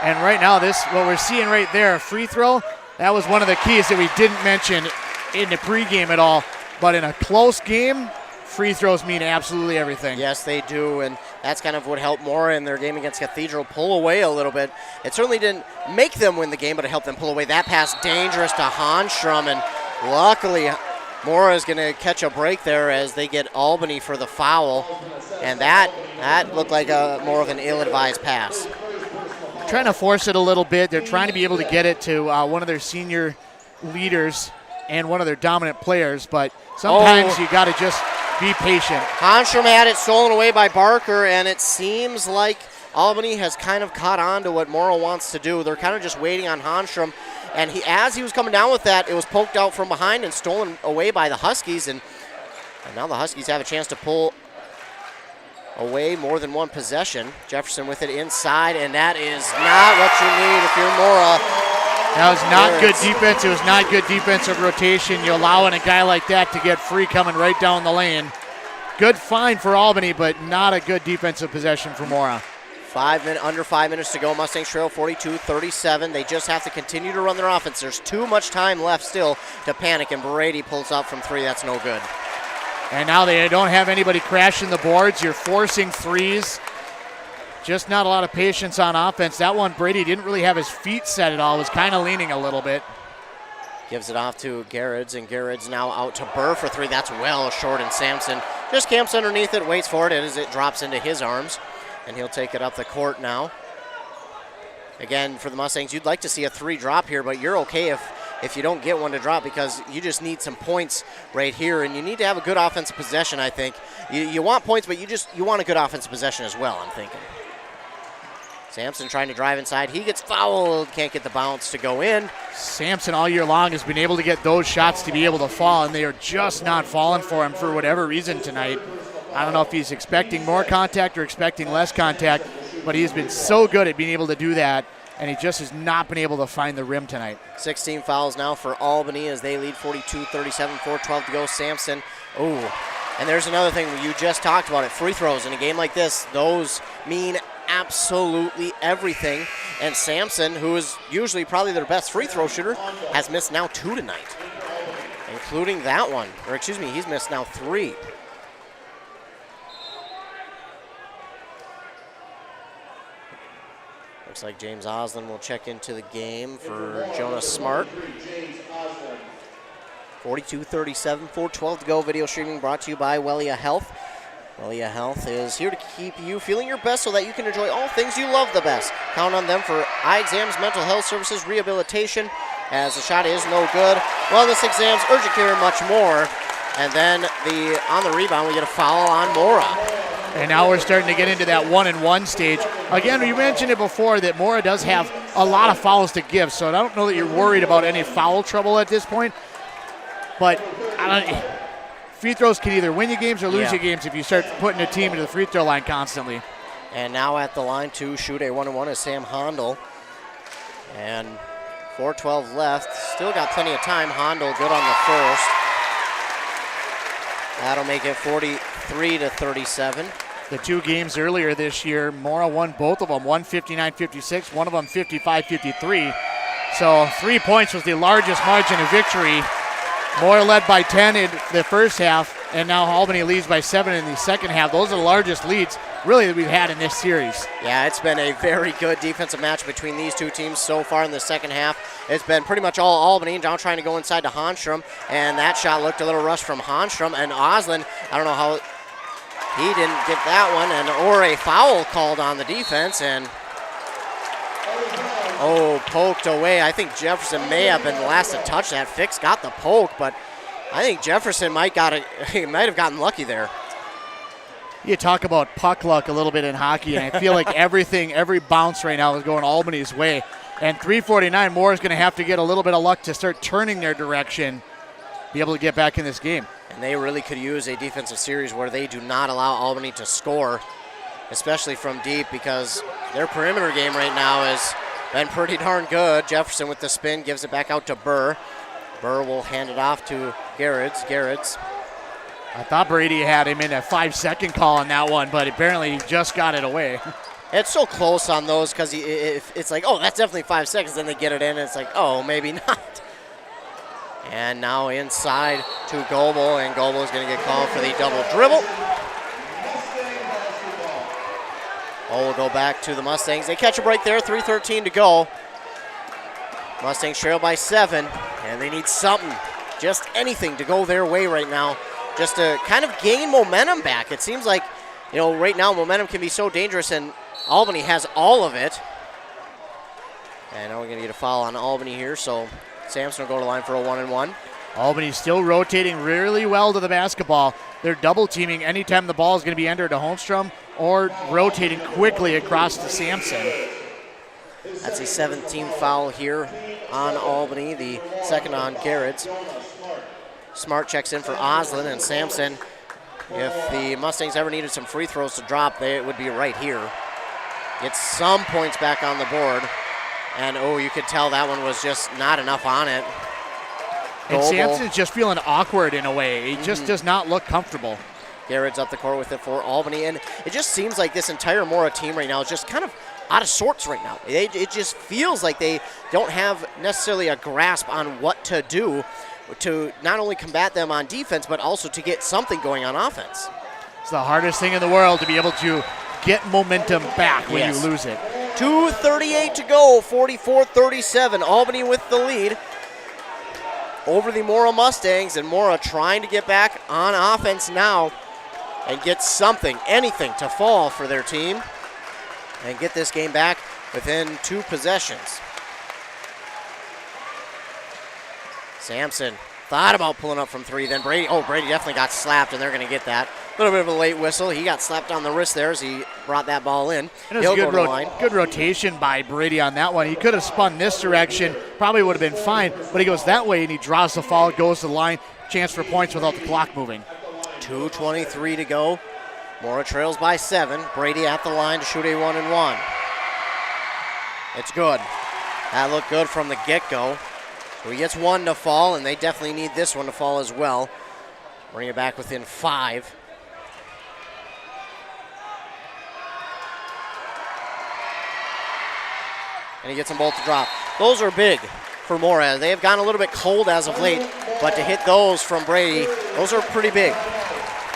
[SPEAKER 2] And right now, what we're seeing right there, a free throw, that was one of the keys that we didn't mention in the pregame at all. But in a close game, free throws mean absolutely everything.
[SPEAKER 1] Yes, they do, and that's kind of what helped Mora in their game against Cathedral pull away a little bit. It certainly didn't make them win the game, but it helped them pull away. That pass dangerous to Hanstrom, and luckily Mora is going to catch a break there as they get Albany for the foul, and that looked like more of an ill-advised pass.
[SPEAKER 2] Trying to force it a little bit. They're trying to be able to get it to one of their senior leaders and one of their dominant players, but sometimes you got to just be patient.
[SPEAKER 1] Hanstrom had it stolen away by Barker, and it seems like Albany has kind of caught on to what Mora wants to do. They're kind of just waiting on Hanstrom, and as he was coming down with that, it was poked out from behind and stolen away by the Huskies, and now the Huskies have a chance to pull away more than one possession. Jefferson with it inside, and that is not what you need if you're Mora.
[SPEAKER 2] That was not good defense. It was not good defensive rotation. You're allowing a guy like that to get free coming right down the lane. Good find for Albany, but not a good defensive possession for Mora.
[SPEAKER 1] Under 5 minutes to go. Mustangs trail 42-37. They just have to continue to run their offense. There's too much time left still to panic, and Brady pulls up from three. That's no good.
[SPEAKER 2] And now they don't have anybody crashing the boards. You're forcing threes. Just not a lot of patience on offense. That one, Brady didn't really have his feet set at all. Was kind of leaning a little bit.
[SPEAKER 1] Gives it off to Garrett's, and Garrett's now out to Burr for three. That's well short, and Sampson just camps underneath it, waits for it as it drops into his arms, and he'll take it up the court now. Again, for the Mustangs, you'd like to see a three drop here, but you're okay if you don't get one to drop, because you just need some points right here, and you need to have a good offensive possession, I think. You want points, but you want a good offensive possession as well, I'm thinking. Sampson trying to drive inside. He gets fouled, can't get the bounce to go in.
[SPEAKER 2] Sampson all year long has been able to get those shots to be able to fall, and they are just not falling for him for whatever reason tonight. I don't know if he's expecting more contact or expecting less contact, but he's been so good at being able to do that, and he just has not been able to find the rim tonight.
[SPEAKER 1] 16 fouls now for Albany as they lead 42-37, 4:12 to go. Sampson, and there's another thing you just talked about it, free throws. In a game like this, those mean absolutely everything, and Sampson, who is usually probably their best free throw shooter, has missed now 2 tonight, including that one, or excuse me, he's missed now 3. Looks like James Oslin will check into the game for Jonas Smart. 42-37, 4:12 to go. Video streaming brought to you by Wellia Health. Wellia Health is here to keep you feeling your best so that you can enjoy all things you love the best. Count on them for eye exams, mental health services, rehabilitation, as the shot is no good, wellness exams, urgent care, and much more. And then on the rebound, we get a foul on Mora.
[SPEAKER 2] And now we're starting to get into that 1-and-1 stage. Again, we mentioned it before that Mora does have a lot of fouls to give, so I don't know that you're worried about any foul trouble at this point. But free throws can either win you games or lose you games if you start putting a team into the free throw line constantly.
[SPEAKER 1] And now at the line to shoot a 1-and-1 is Sam Hondel. And 4:12 left. Still got plenty of time. Hondel good on the first. That'll make it 43-37.
[SPEAKER 2] The 2 games earlier this year, Mora won both of them, one 59-56, one of them 55-53. So 3 points was the largest margin of victory. Mora led by 10 in the first half, and now Albany leads by 7 in the second half. Those are the largest leads, really, that we've had in this series.
[SPEAKER 1] Yeah, it's been a very good defensive match between these two teams so far in the second half. It's been pretty much all Albany, now trying to go inside to Hanstrom, and that shot looked a little rushed from Hanstrom, and Oslin, I don't know how he didn't get that one, or a foul called on the defense, and poked away. I think Jefferson may have been the last to touch that. Fix got the poke, but I think Jefferson might have gotten lucky there.
[SPEAKER 2] You talk about puck luck a little bit in hockey, and I feel like every bounce right now is going Albany's way. And 3:49, Moore is going to have to get a little bit of luck to start turning their direction, be able to get back in this game.
[SPEAKER 1] And they really could use a defensive series where they do not allow Albany to score, especially from deep, because their perimeter game right now has been pretty darn good. Jefferson with the spin gives it back out to Burr. Burr will hand it off to Garrett's.
[SPEAKER 2] I thought Brady had him in a 5-second call on that one, but apparently he just got it away.
[SPEAKER 1] It's so close on those because it's like, oh, that's definitely 5 seconds. Then they get it in, and it's like, oh, maybe not. And now inside to Goebel, and Goebel is going to get called for the double dribble. We'll go back to the Mustangs. They catch a break there, 3:13 to go. Mustangs trail by 7, and they need something, just anything to go their way right now, just to kind of gain momentum back. It seems like, right now momentum can be so dangerous, and Albany has all of it. And now we're going to get a foul on Albany here, so Sampson will go to the line for a 1-and-1.
[SPEAKER 2] Albany's still rotating really well to the basketball. They're double teaming anytime the ball is going to be entered to Holmstrom or rotating quickly across to Sampson.
[SPEAKER 1] That's a 17th foul here on Albany, the second on Garrett's. Smart checks in for Oslin, and Sampson, if the Mustangs ever needed some free throws to drop, it would be right here. Gets some points back on the board. And, you could tell that one was just not enough on it.
[SPEAKER 2] And Sampson's just feeling awkward in a way. He just does not look comfortable.
[SPEAKER 1] Garrett's up the court with it for Albany. And it just seems like this entire Mora team right now is just kind of out of sorts right now. It just feels like they don't have necessarily a grasp on what to do to not only combat them on defense, but also to get something going on offense.
[SPEAKER 2] It's the hardest thing in the world to be able to get momentum back when you lose it.
[SPEAKER 1] 2:38 to go, 44-37. Albany with the lead over the Mora Mustangs, and Mora trying to get back on offense now and get something, anything to fall for their team and get this game back within 2 possessions. Sampson thought about pulling up from 3, then Brady definitely got slapped, and they're going to get that. A little bit of a late whistle. He got slapped on the wrist there as he brought that ball in.
[SPEAKER 2] And it was a good rotation by Brady on that one. He could have spun this direction, probably would have been fine, but he goes that way and he draws the foul, goes to the line, chance for points without the clock moving.
[SPEAKER 1] 2:23 to go. Mora trails by 7. Brady at the line to shoot a 1-and-1. It's good. That looked good from the get-go. So he gets 1 to fall, and they definitely need this one to fall as well. Bring it back within 5. And he gets them both to drop. Those are big for Mora. They have gone a little bit cold as of late, but to hit those from Brady, those are pretty big.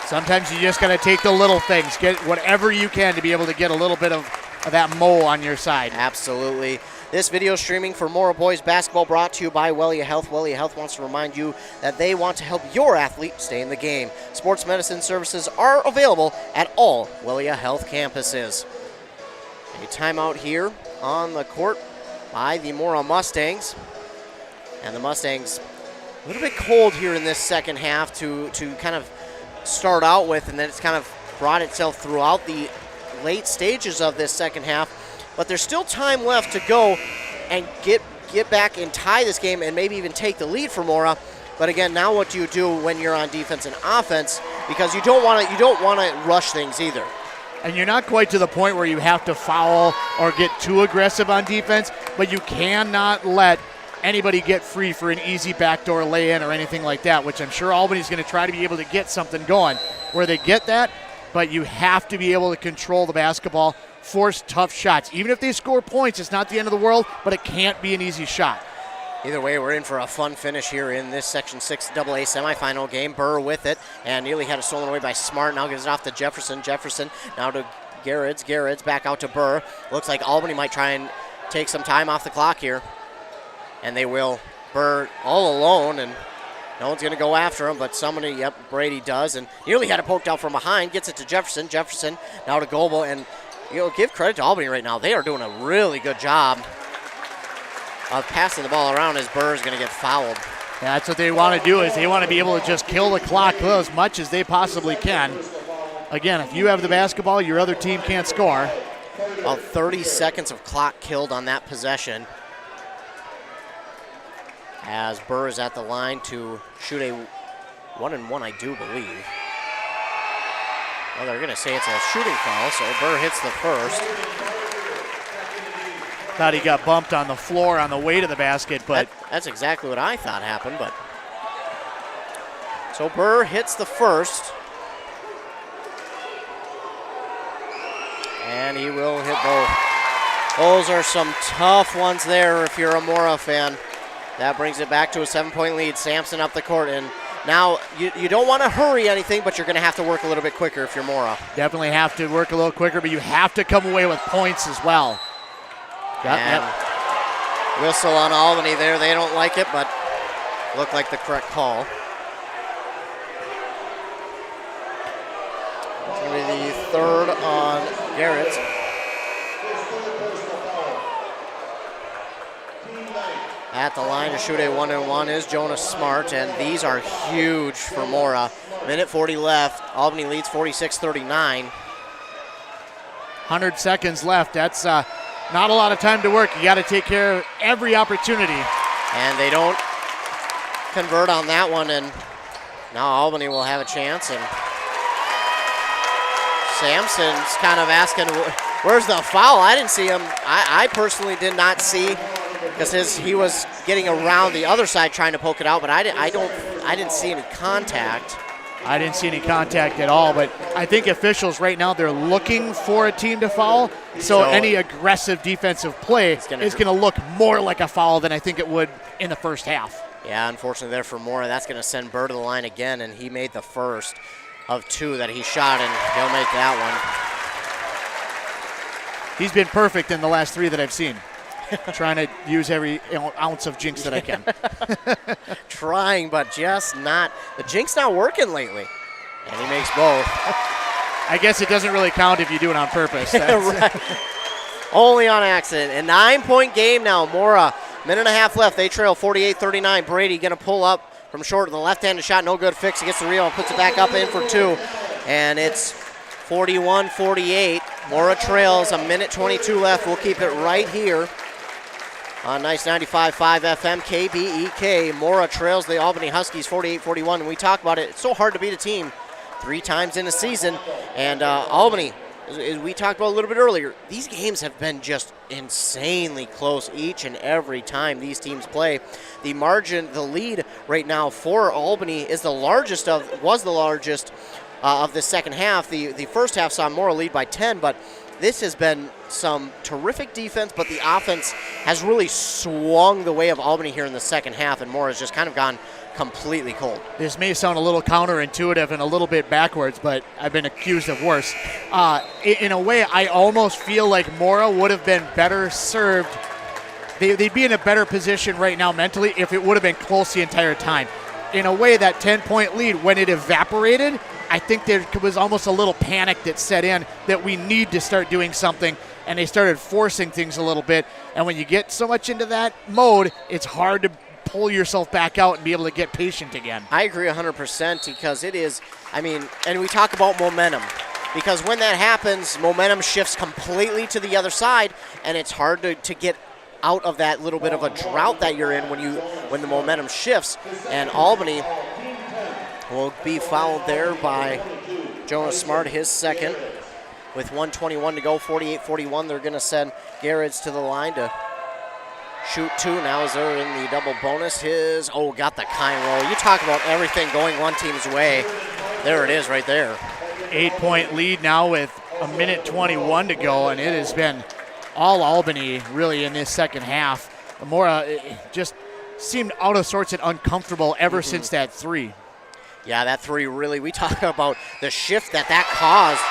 [SPEAKER 2] Sometimes you just got to take the little things, get whatever you can to be able to get a little bit of that mo on your side.
[SPEAKER 1] Absolutely. This video streaming for Mora Boys Basketball brought to you by Wellia Health. Wellia Health wants to remind you that they want to help your athlete stay in the game. Sports medicine services are available at all Wellia Health campuses. A timeout here on the court by the Mora Mustangs. And the Mustangs a little bit cold here in this second half to kind of start out with, and then it's kind of brought itself throughout the late stages of this second half. But there's still time left to go and get back and tie this game and maybe even take the lead for Mora. But again, now what do you do when you're on defense and offense? Because you don't want to rush things either.
[SPEAKER 2] And you're not quite to the point where you have to foul or get too aggressive on defense, but you cannot let anybody get free for an easy backdoor lay-in or anything like that, which I'm sure Albany's going to try to be able to get something going where they get that, but you have to be able to control the basketball, force tough shots. Even if they score points, it's not the end of the world, but it can't be an easy shot.
[SPEAKER 1] Either way, we're in for a fun finish here in this Section 6 AA semifinal game. Burr with it, and nearly had it stolen away by Smart. Now gives it off to Jefferson. Jefferson now to Garrett's. Garrett's back out to Burr. Looks like Albany might try and take some time off the clock here. And they will. Burr all alone, and no one's going to go after him, but somebody, Brady does. And nearly had it poked out from behind. Gets it to Jefferson. Jefferson now to Goebel. And, give credit to Albany right now. They are doing a really good job of passing the ball around as Burr is going to get fouled.
[SPEAKER 2] That's what they want to do, is they want to be able to just kill the clock as much as they possibly can. Again, if you have the basketball, your other team can't score.
[SPEAKER 1] About 30 seconds of clock killed on that possession. As Burr is at the line to shoot a 1-and-1, I do believe. Well, they're going to say it's a shooting foul, so Burr hits the first.
[SPEAKER 2] Thought he got bumped on the floor on the way to the basket, but
[SPEAKER 1] that's exactly what I thought happened, but So Burr hits the first. And he will hit both. Those are some tough ones there if you're a Mora fan. That brings it back to a 7-point lead. Sampson up the court, and now you don't want to hurry anything, but you're going to have to work a little bit quicker if you're Mora.
[SPEAKER 2] Definitely have to work a little quicker, but you have to come away with points as well.
[SPEAKER 1] Whistle on Albany there. They don't like it, but looked like the correct call. It's going to be the third on Garrett. At the line to shoot a 1-and-1 is Jonas Smart, and these are huge for Mora. Minute 40 left. Albany leads 46-39.
[SPEAKER 2] 100 seconds left. That's not a lot of time to work. You got to take care of every opportunity.
[SPEAKER 1] And they don't convert on that one, and now Albany will have a chance. And Sampson's kind of asking, where's the foul? I didn't see him. I personally did not see, because he was getting around the other side trying to poke it out, but I didn't see any contact.
[SPEAKER 2] I didn't see any contact at all, but I think officials right now, they're looking for a team to foul, so any aggressive defensive play is going to look more like a foul than I think it would in the first half.
[SPEAKER 1] Yeah, unfortunately there for Mora, that's going to send Burr to the line again, and he made the first of two that he shot, and he'll make that one.
[SPEAKER 2] He's been perfect in the last three that I've seen. Trying to use every ounce of jinx that I can.
[SPEAKER 1] Trying, but just not. The jinx not working lately. And he makes both.
[SPEAKER 2] I guess it doesn't really count if you do it on purpose.
[SPEAKER 1] Right. Only on accident. A 9-point game now. Mora, minute and a half left. They trail 48-39. Brady going to pull up from short. The left-handed shot, no good. Fix. He gets the rebound, puts it back up in for two. And it's 41-48. Mora trails. A minute 22 left. We'll keep it right here on nice 95.5 FM, KBEK. Mora trails the Albany Huskies 48-41. And we talk about it. It's so hard to beat a team 3 times in a season. And Albany, as we talked about a little bit earlier, these games have been just insanely close each and every time these teams play. The margin, the lead right now for Albany is was the largest of the second half. The first half saw Mora lead by 10, but this has been some terrific defense, but the offense has really swung the way of Albany here in the second half, and Mora has just kind of gone completely cold.
[SPEAKER 2] This may sound a little counterintuitive and a little bit backwards, but I've been accused of worse. In a way, I almost feel like Mora would have been better served. They'd be in a better position right now mentally if it would have been close the entire time. In a way, that 10-point lead, when it evaporated, I think there was almost a little panic that set in that we need to start doing something, and they started forcing things a little bit. And when you get so much into that mode, it's hard to pull yourself back out and be able to get patient again.
[SPEAKER 1] I agree 100% because it is, and we talk about momentum. Because when that happens, momentum shifts completely to the other side, and it's hard to get out of that little bit of a drought that you're in when the momentum shifts. And Albany will be fouled there by Jonas Smart, his second. With 1:21 to go, 48-41, they're going to send Garrett to the line to shoot two. Now as they're in the double bonus, got the kind roll. You talk about everything going one team's way. There it is right there.
[SPEAKER 2] 8-point lead now with a minute 21 to go, and it has been all Albany really in this second half. Mora just seemed out of sorts and uncomfortable ever since that three.
[SPEAKER 1] Yeah, that three really, we talk about the shift that caused.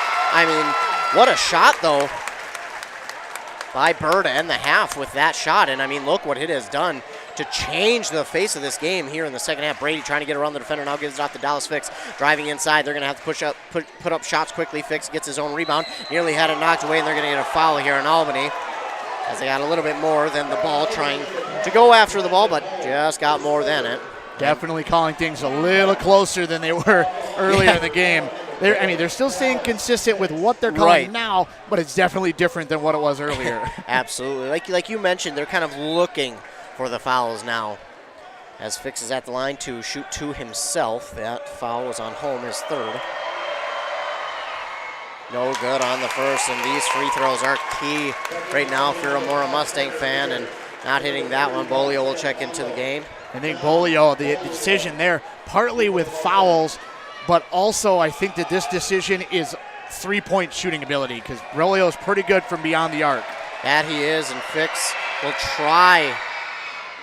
[SPEAKER 1] What a shot, though, by Burr to end the half with that shot. And, look what it has done to change the face of this game here in the second half. Brady trying to get around the defender, now gives it off to Dallas Fix. Driving inside, they're going to have to put up shots quickly. Fix gets his own rebound. Nearly had it knocked away, and they're going to get a foul here in Albany, as they got a little bit more than the ball, trying to go after the ball, but just got more than it.
[SPEAKER 2] Definitely calling things a little closer than they were earlier in the game. They're still staying consistent with what they're calling now, but it's definitely different than what it was earlier.
[SPEAKER 1] Absolutely. Like you mentioned, they're kind of looking for the fouls now. As Fix is at the line to shoot two himself. That foul was on home, his third. No good on the first, and these free throws are key right now if you're a Mora Mustang fan, and not hitting that one. Bolio will check into the game.
[SPEAKER 2] I think Bolio, the decision there, partly with fouls, but also I think that this decision is three-point shooting ability because Bolio is pretty good from beyond the arc.
[SPEAKER 1] That he is, and Fix will try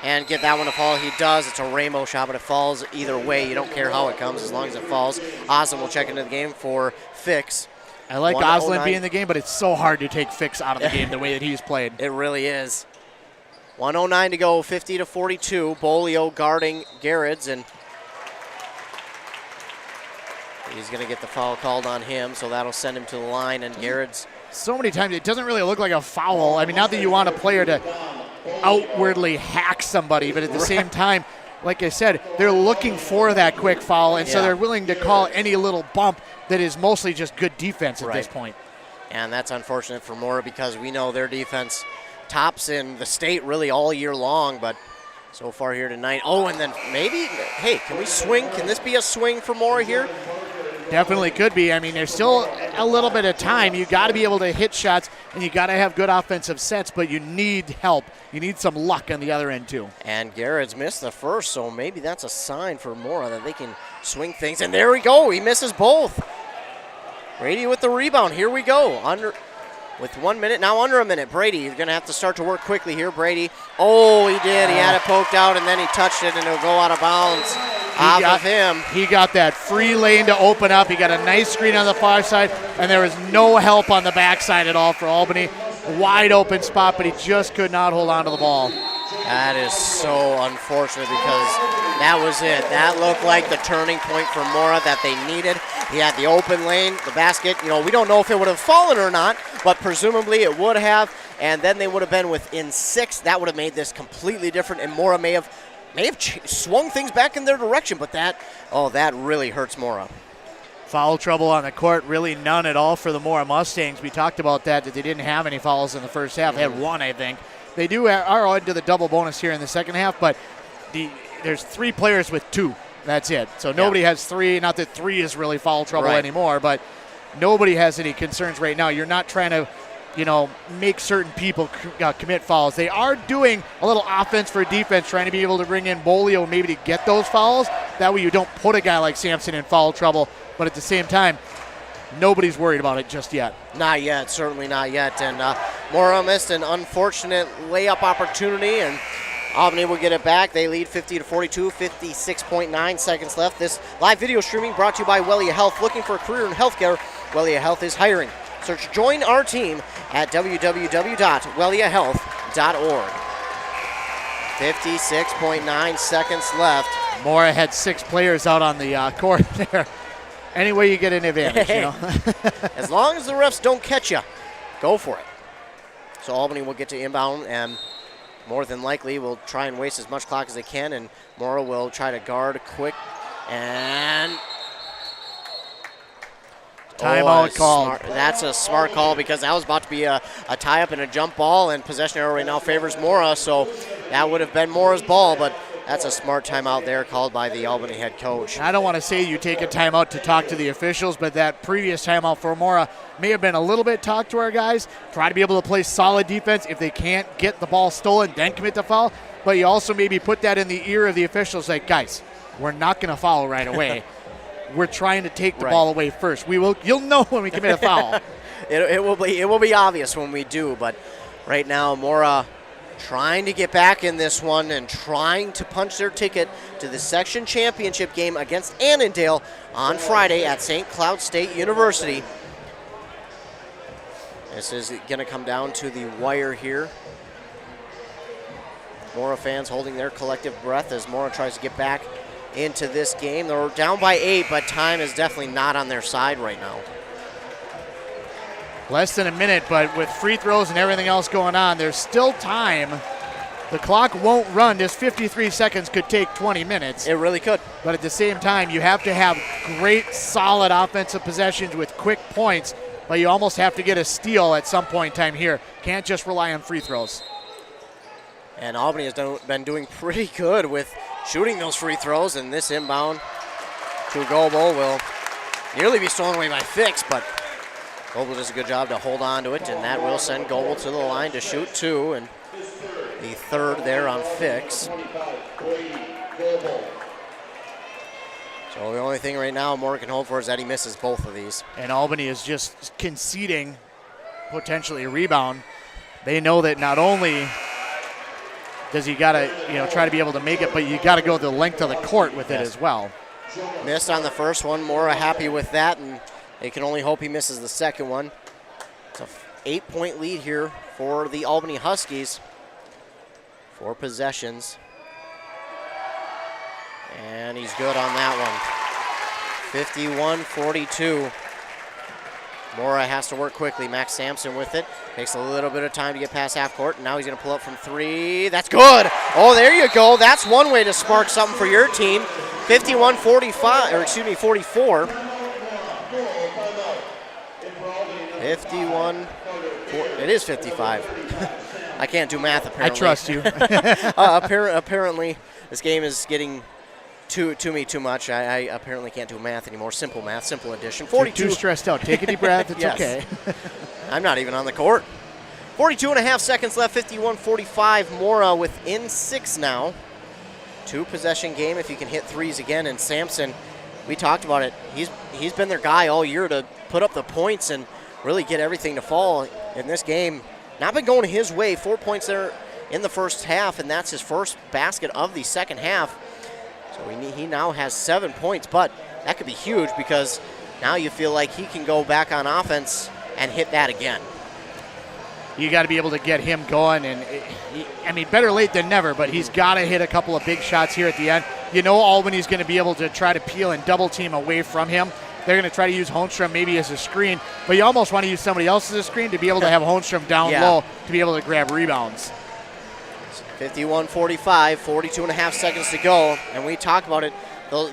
[SPEAKER 1] and get that one to fall. He does. It's a rainbow shot, but it falls either way. You don't care how it comes as long as it falls. Oslin will check into the game for Fix.
[SPEAKER 2] I like Oslin being in the game, but it's so hard to take Fix out of the game the way that he's played.
[SPEAKER 1] It really is. 1:09 to go, 50-42. Bolio guarding Garrett's, and he's going to get the foul called on him, so that'll send him to the line, and Garrett's.
[SPEAKER 2] So many times it doesn't really look like a foul. I mean, not that you want a player to outwardly hack somebody, but at the same time, like I said, they're looking for that quick foul, and so they're willing to call any little bump that is mostly just good defense at this point.
[SPEAKER 1] And that's unfortunate for Mora because we know their defense tops in the state really all year long, but so far here tonight. Oh, and then maybe, hey, can we swing? Can this be a swing for Mora here?
[SPEAKER 2] Definitely could be. I mean, there's still a little bit of time. You got to be able to hit shots, and you got to have good offensive sets, but you need help. You need some luck on the other end, too.
[SPEAKER 1] And Garrett's missed the first, so maybe that's a sign for Mora that they can swing things. And there we go. He misses both. Brady with the rebound. Here we go. With 1 minute, now under a minute. Brady, you're going to have to start to work quickly here. Brady, oh, he did. He had it poked out, and then he touched it, and it'll go out of bounds of him.
[SPEAKER 2] He got that free lane to open up. He got a nice screen on the far side, and there was no help on the backside at all for Albany. Wide open spot, but he just could not hold on to the ball.
[SPEAKER 1] That is so unfortunate because that was it. That looked like the turning point for Mora that they needed. He had the open lane, the basket. You know, we don't know if it would have fallen or not, but presumably it would have, and then they would have been within 6. That would have made this completely different, and Mora may have swung things back in their direction, but that really hurts Mora.
[SPEAKER 2] Foul trouble on the court, really none at all for the Mora Mustangs. We talked about that they didn't have any fouls in the first half. They had one, I think. They are into the double bonus here in the second half, but there's 3 players with 2. That's it. So nobody has 3. Not that 3 is really foul trouble anymore, but nobody has any concerns right now. You're not trying to, make certain people commit fouls. They are doing a little offense for defense, trying to be able to bring in Bolio maybe to get those fouls. That way you don't put a guy like Sampson in foul trouble, but at the same time, nobody's worried about it just yet.
[SPEAKER 1] Not yet, certainly not yet. And Mora missed an unfortunate layup opportunity, and Albany will get it back. They lead 50-42, 56.9 seconds left. This live video streaming brought to you by Wellia Health. Looking for a career in healthcare? Wellia Health is hiring. Search Join Our Team at www.welliahealth.org. 56.9 seconds left.
[SPEAKER 2] Mora had 6 players out on the court there. Any way you get an advantage,
[SPEAKER 1] As long as the refs don't catch you, go for it. So Albany will get to inbound, and more than likely will try and waste as much clock as they can, and Mora will try to guard quick, and
[SPEAKER 2] timeout called.
[SPEAKER 1] That's a smart call because that was about to be a tie-up and a jump ball, and possession arrow right now favors Mora, so that would have been Mora's ball, but that's a smart timeout there called by the Albany head coach.
[SPEAKER 2] I don't want to say you take a timeout to talk to the officials, but that previous timeout for Mora may have been a little bit talk to our guys, try to be able to play solid defense. If they can't get the ball stolen, then commit the foul. But you also maybe put that in the ear of the officials like, guys, we're not going to foul right away. We're trying to take the ball away first. You'll know when we commit a foul.
[SPEAKER 1] It will be obvious when we do, but right now Mora trying to get back in this one and trying to punch their ticket to the section championship game against Annandale on Friday at St. Cloud State University. This is going to come down to the wire here. Mora fans holding their collective breath as Mora tries to get back into this game. They're down by 8, but time is definitely not on their side right now.
[SPEAKER 2] Less than a minute, but with free throws and everything else going on, there's still time. The clock won't run. This 53 seconds could take 20 minutes.
[SPEAKER 1] It really could.
[SPEAKER 2] But at the same time, you have to have great, solid offensive possessions with quick points, but you almost have to get a steal at some point in time here. Can't just rely on free throws.
[SPEAKER 1] And Albany has been doing pretty good with shooting those free throws, and this inbound to Goebel will nearly be stolen away by Fix, but Goebel does a good job to hold on to it, and that will send Goebel to the line to shoot 2, and the third there on Fix. So the only thing right now Mora can hope for is that he misses both of these.
[SPEAKER 2] And Albany is just conceding potentially a rebound. They know that not only does he got to try to be able to make it, but you got to go the length of the court with it as well.
[SPEAKER 1] Missed on the first one. Mora happy with that, and they can only hope he misses the second one. It's a 8-point lead here for the Albany Huskies. 4 possessions. And he's good on that one. 51-42. Mora has to work quickly. Max Sampson with it. Takes a little bit of time to get past half court. And now he's going to pull up from 3. That's good. Oh, there you go. That's one way to spark something for your team. 51-45, or excuse me, 44. 51. It is 55. I can't do math, apparently.
[SPEAKER 2] I trust you.
[SPEAKER 1] Apparently, this game is getting to me too much. I apparently can't do math anymore. Simple math, simple addition. 42.
[SPEAKER 2] You're too stressed out. Take a deep breath. It's
[SPEAKER 1] yes.
[SPEAKER 2] okay.
[SPEAKER 1] I'm not even on the court. 42.5 seconds left. 51-45. Mora within 6 now. 2-possession game if you can hit threes again. And Sampson, we talked about it. He's been their guy all year to put up the points and really get everything to fall in this game. Not been going his way. 4 points there in the first half, and that's his first basket of the second half. So he now has 7 points, but that could be huge because now you feel like he can go back on offense and hit that again.
[SPEAKER 2] You got to be able to get him going, and better late than never, but he's got to hit a couple of big shots here at the end. Albany's going to be able to try to peel and double team away from him. They're going to try to use Holmstrom maybe as a screen, but you almost want to use somebody else as a screen to be able to have Holmstrom down low to be able to grab rebounds.
[SPEAKER 1] 51-45, 42.5 seconds to go, and we talked about it.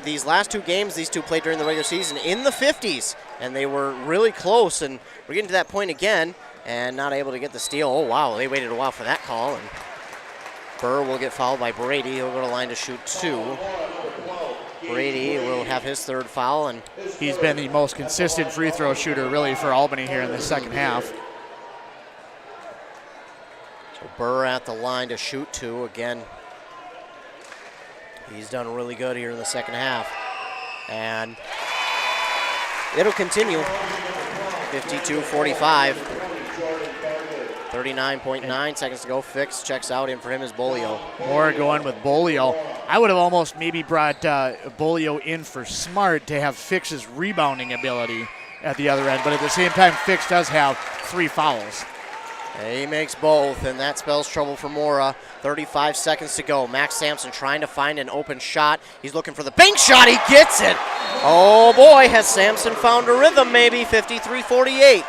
[SPEAKER 1] These last 2 games, these two played during the regular season in the 50s, and they were really close, and we're getting to that point again, and not able to get the steal. Oh, wow, they waited a while for that call, and Burr will get fouled by Brady. He'll go to line to shoot 2. Brady will have his 3rd foul, and
[SPEAKER 2] he's been the most consistent free throw shooter really for Albany here in the second half.
[SPEAKER 1] So Burr at the line to shoot 2 again. He's done really good here in the second half, and it'll continue. 52-45. 39.9 seconds to go. Fix checks out. In for him is Bolio.
[SPEAKER 2] Mora going with Bolio. I would have almost maybe brought Bolio in for Smart to have Fix's rebounding ability at the other end, but at the same time, Fix does have 3 fouls.
[SPEAKER 1] He makes both, and that spells trouble for Mora. 35 seconds to go. Max Sampson trying to find an open shot. He's looking for the bank shot. He gets it. Oh, boy, has Sampson found a rhythm maybe. 53-48.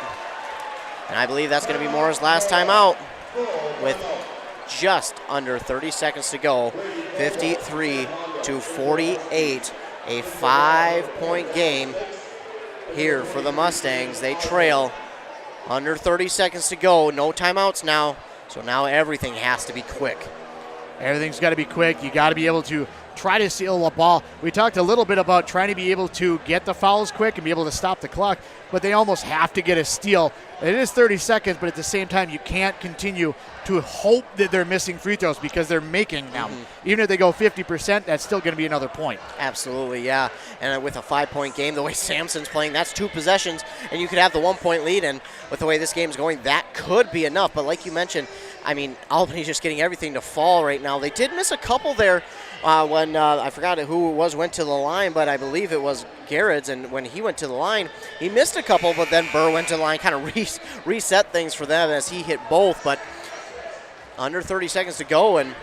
[SPEAKER 1] And I believe that's going to be Mora's last time out with just under 30 seconds to go. 53-48. A 5-point game here for the Mustangs. They trail. Under 30 seconds to go. No timeouts now. So now everything has to be quick.
[SPEAKER 2] Everything's got to be quick. You got to be able to try to steal the ball. We talked a little bit about trying to be able to get the fouls quick and be able to stop the clock, but they almost have to get a steal. It is 30 seconds, but at the same time, you can't continue to hope that they're missing free throws because they're making them. Even if they go 50%, that's still going to be another point.
[SPEAKER 1] Absolutely, yeah. And with a 5-point game, the way Sampson's playing, that's 2 possessions, and you could have the 1-point lead, and with the way this game's going, that could be enough. But like you mentioned, Albany's just getting everything to fall right now. They did miss a couple there when, I forgot who it was, went to the line, but I believe it was Garrett's, and when he went to the line, he missed a couple, but then Burr went to the line, kind of reset things for them as he hit both. But under 30 seconds to go, and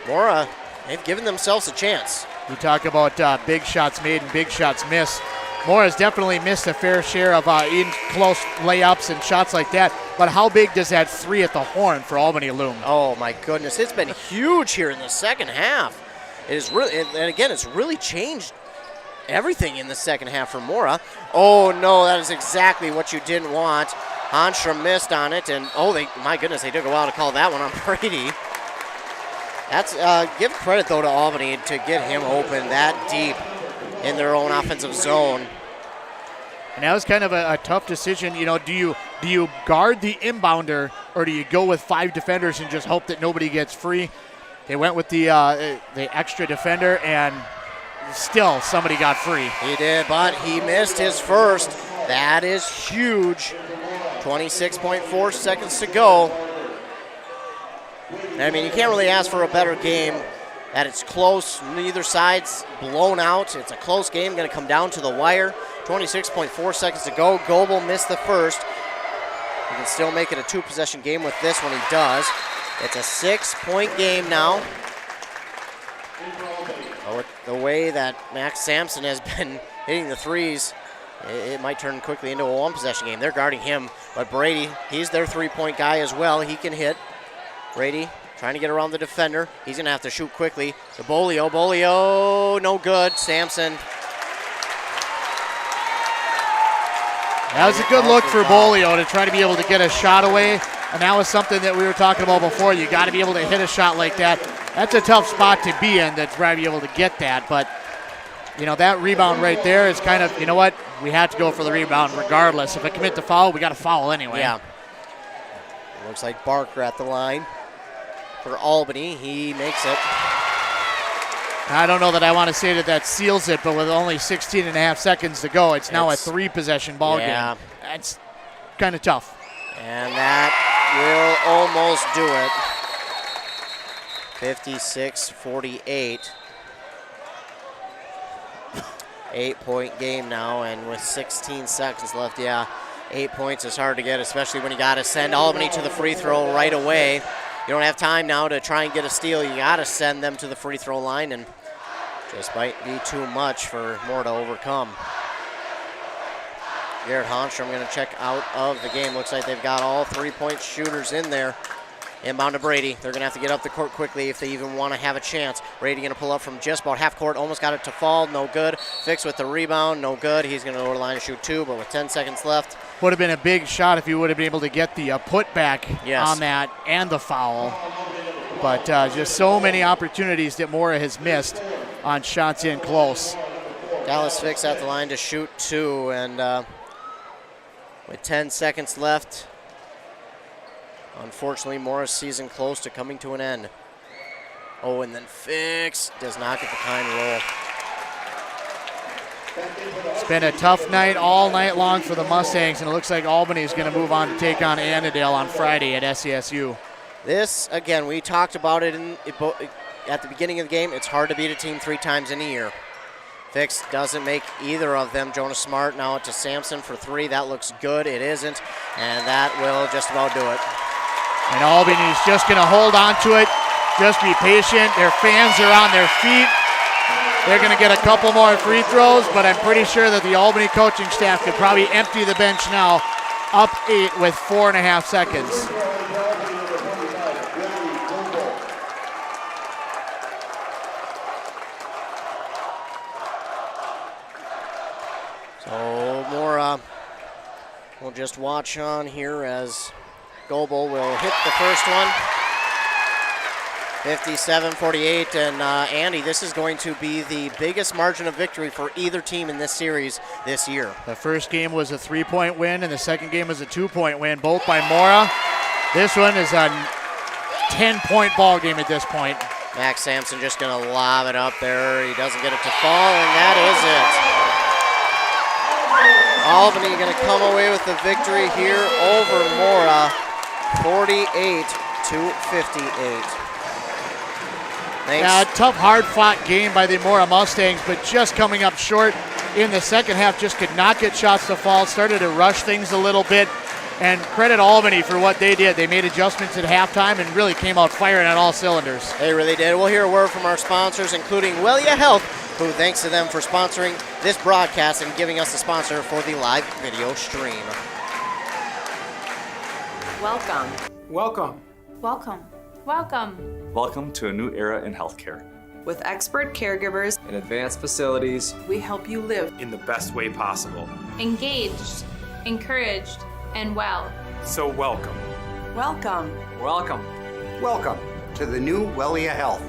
[SPEAKER 1] Mora, they've given themselves a chance.
[SPEAKER 2] You talk about big shots made and big shots missed. Mora's definitely missed a fair share of in-close layups and shots like that, but how big does that 3 at the horn for Albany loom?
[SPEAKER 1] Oh, my goodness. It's been huge here in the second half. It is really, and again, it's really changed everything in the second half for Mora. Oh, no, that is exactly what you didn't want. Hanstrom missed on it, and my goodness, they took a while to call that one on Brady. That's give credit, though, to Albany to get him open that deep in their own offensive zone.
[SPEAKER 2] And that was kind of a tough decision. Do you guard the inbounder, or do you go with 5 defenders and just hope that nobody gets free? They went with the extra defender, and still somebody got free.
[SPEAKER 1] He did, but he missed his first. That is huge. 26.4 seconds to go. I mean, you can't really ask for a better game. That it's close. Neither side's blown out. It's a close game. Going to come down to the wire. 26.4 seconds to go. Goebel missed the first. He can still make it a 2-possession game with this when he does. It's a 6-point game now. Oh, the way that Max Sampson has been hitting the threes, it might turn quickly into a 1-possession game. They're guarding him, but Brady, he's their 3-point guy as well. He can hit. Brady trying to get around the defender. He's going to have to shoot quickly. The Bolio, no good. Sampson.
[SPEAKER 2] That was a good look for Bolio to try to be able to get a shot away, and that was something that we were talking about before. You got to be able to hit a shot like that. That's a tough spot to be in, to try to be able to get that, but that rebound right there is kind of, what? We have to go for the rebound regardless. If I commit the foul, we got to foul anyway.
[SPEAKER 1] Yeah. Looks like Barker at the line for Albany. He makes it.
[SPEAKER 2] I don't know that I want to say that seals it, but with only 16 and a half seconds to go, it's now a 3-possession ball game. That's kind of tough.
[SPEAKER 1] And that will almost do it. 56-48. 8-point game now, and with 16 seconds left, 8 points is hard to get, especially when you got to send Albany to the free throw right away. You don't have time now to try and get a steal. You got to send them to the free throw line, and just might be too much for Mora to overcome. Garrett Honstrom going to check out of the game. Looks like they've got all 3-point shooters in there. Inbound to Brady. They're going to have to get up the court quickly if they even want to have a chance. Brady going to pull up from just about half court. Almost got it to fall. No good. Fix with the rebound. No good. He's going to go to the line to shoot 2, but with 10 seconds left.
[SPEAKER 2] Would have been a big shot if he would have been able to get the putback on that and the foul. But just so many opportunities that Mora has missed on shots in close.
[SPEAKER 1] Dallas Fix at the line to shoot 2, and with 10 seconds left, unfortunately, Mora's season close to coming to an end. Oh, and then Fix does not get the kind roll.
[SPEAKER 2] It's been a tough night all night long for the Mustangs, and it looks like Albany is going to move on to take on Annandale on Friday at SESU.
[SPEAKER 1] This, again, we talked about it at the beginning of the game. It's hard to beat a team 3 times in a year. Fix doesn't make either of them. Jonas Smart now to Sampson for 3. That looks good. It isn't, and that will just about do it.
[SPEAKER 2] And Albany's just going to hold on to it. Just be patient. Their fans are on their feet. They're going to get a couple more free throws, but I'm pretty sure that the Albany coaching staff could probably empty the bench now, up 8 with 4.5 seconds.
[SPEAKER 1] So Mora will just watch on here as Goebel will hit the first one. 57-48, and Andy, this is going to be the biggest margin of victory for either team in this series this year.
[SPEAKER 2] The first game was a 3-point win, and the second game was a 2-point win, both by Mora. This one is a 10-point ball game at this point.
[SPEAKER 1] Max Sampson just going to lob it up there. He doesn't get it to fall, and that is it. Albany going to come away with the victory here over Mora, 48-58.
[SPEAKER 2] Yeah, tough, hard-fought game by the Mora Mustangs, but just coming up short in the second half. Just could not get shots to fall. Started to rush things a little bit. And credit Albany for what they did. They made adjustments at halftime and really came out firing on all cylinders.
[SPEAKER 1] They really did. We'll hear a word from our sponsors, including Wellia Health, who thanks to them for sponsoring this broadcast and giving us the sponsor for the live video stream.
[SPEAKER 4] Welcome.
[SPEAKER 5] Welcome.
[SPEAKER 6] Welcome. Welcome.
[SPEAKER 7] Welcome to a new era in healthcare.
[SPEAKER 4] With expert caregivers
[SPEAKER 17] and advanced facilities,
[SPEAKER 4] we help you live
[SPEAKER 5] in the best way possible.
[SPEAKER 6] Engaged, encouraged, and well.
[SPEAKER 5] So welcome.
[SPEAKER 4] Welcome.
[SPEAKER 17] Welcome.
[SPEAKER 8] Welcome to the new Wellia Health.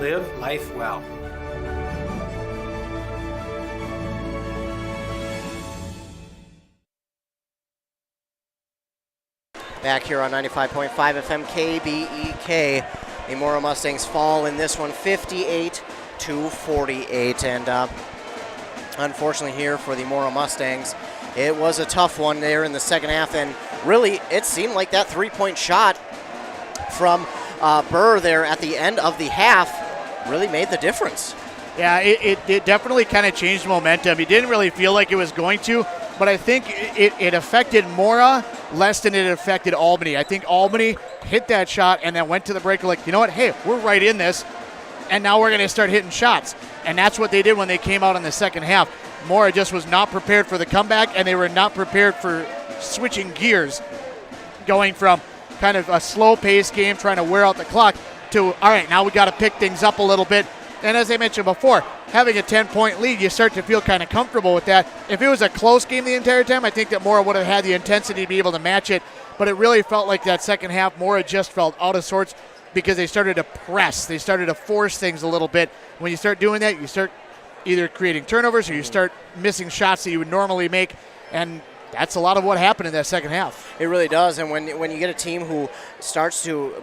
[SPEAKER 5] Live life well.
[SPEAKER 1] back here on 95.5 FM KBEK. The Mora Mustangs fall in this one 58-48. And unfortunately here for the Mora Mustangs, it was a tough one there in the second half. And really, it seemed like that three-point shot from Burr there at the end of the half really made the difference.
[SPEAKER 2] Yeah, it definitely kind of changed momentum. It didn't really feel like it was going to, but I think it affected Mora less than it affected Albany. I think Albany hit that shot and then went to the break like, you know what, hey, we're right in this, and now we're going to start hitting shots. And that's what they did when they came out in the second half. Mora just was not prepared for the comeback, and they were not prepared for switching gears, going from kind of a slow-paced game trying to wear out the clock to, all right, now we got to pick things up a little bit. And as I mentioned before, having a 10-point lead, you start to feel kind of comfortable with that. If it was a close game the entire time, I think that Mora would have had the intensity to be able to match it. But it really felt like that second half, Mora just felt out of sorts because they started to press. They started to force things a little bit. When you start doing that, you start either creating turnovers or you start missing shots that you would normally make. And that's a lot of what happened in that second half.
[SPEAKER 1] It really does, and when you get a team who starts to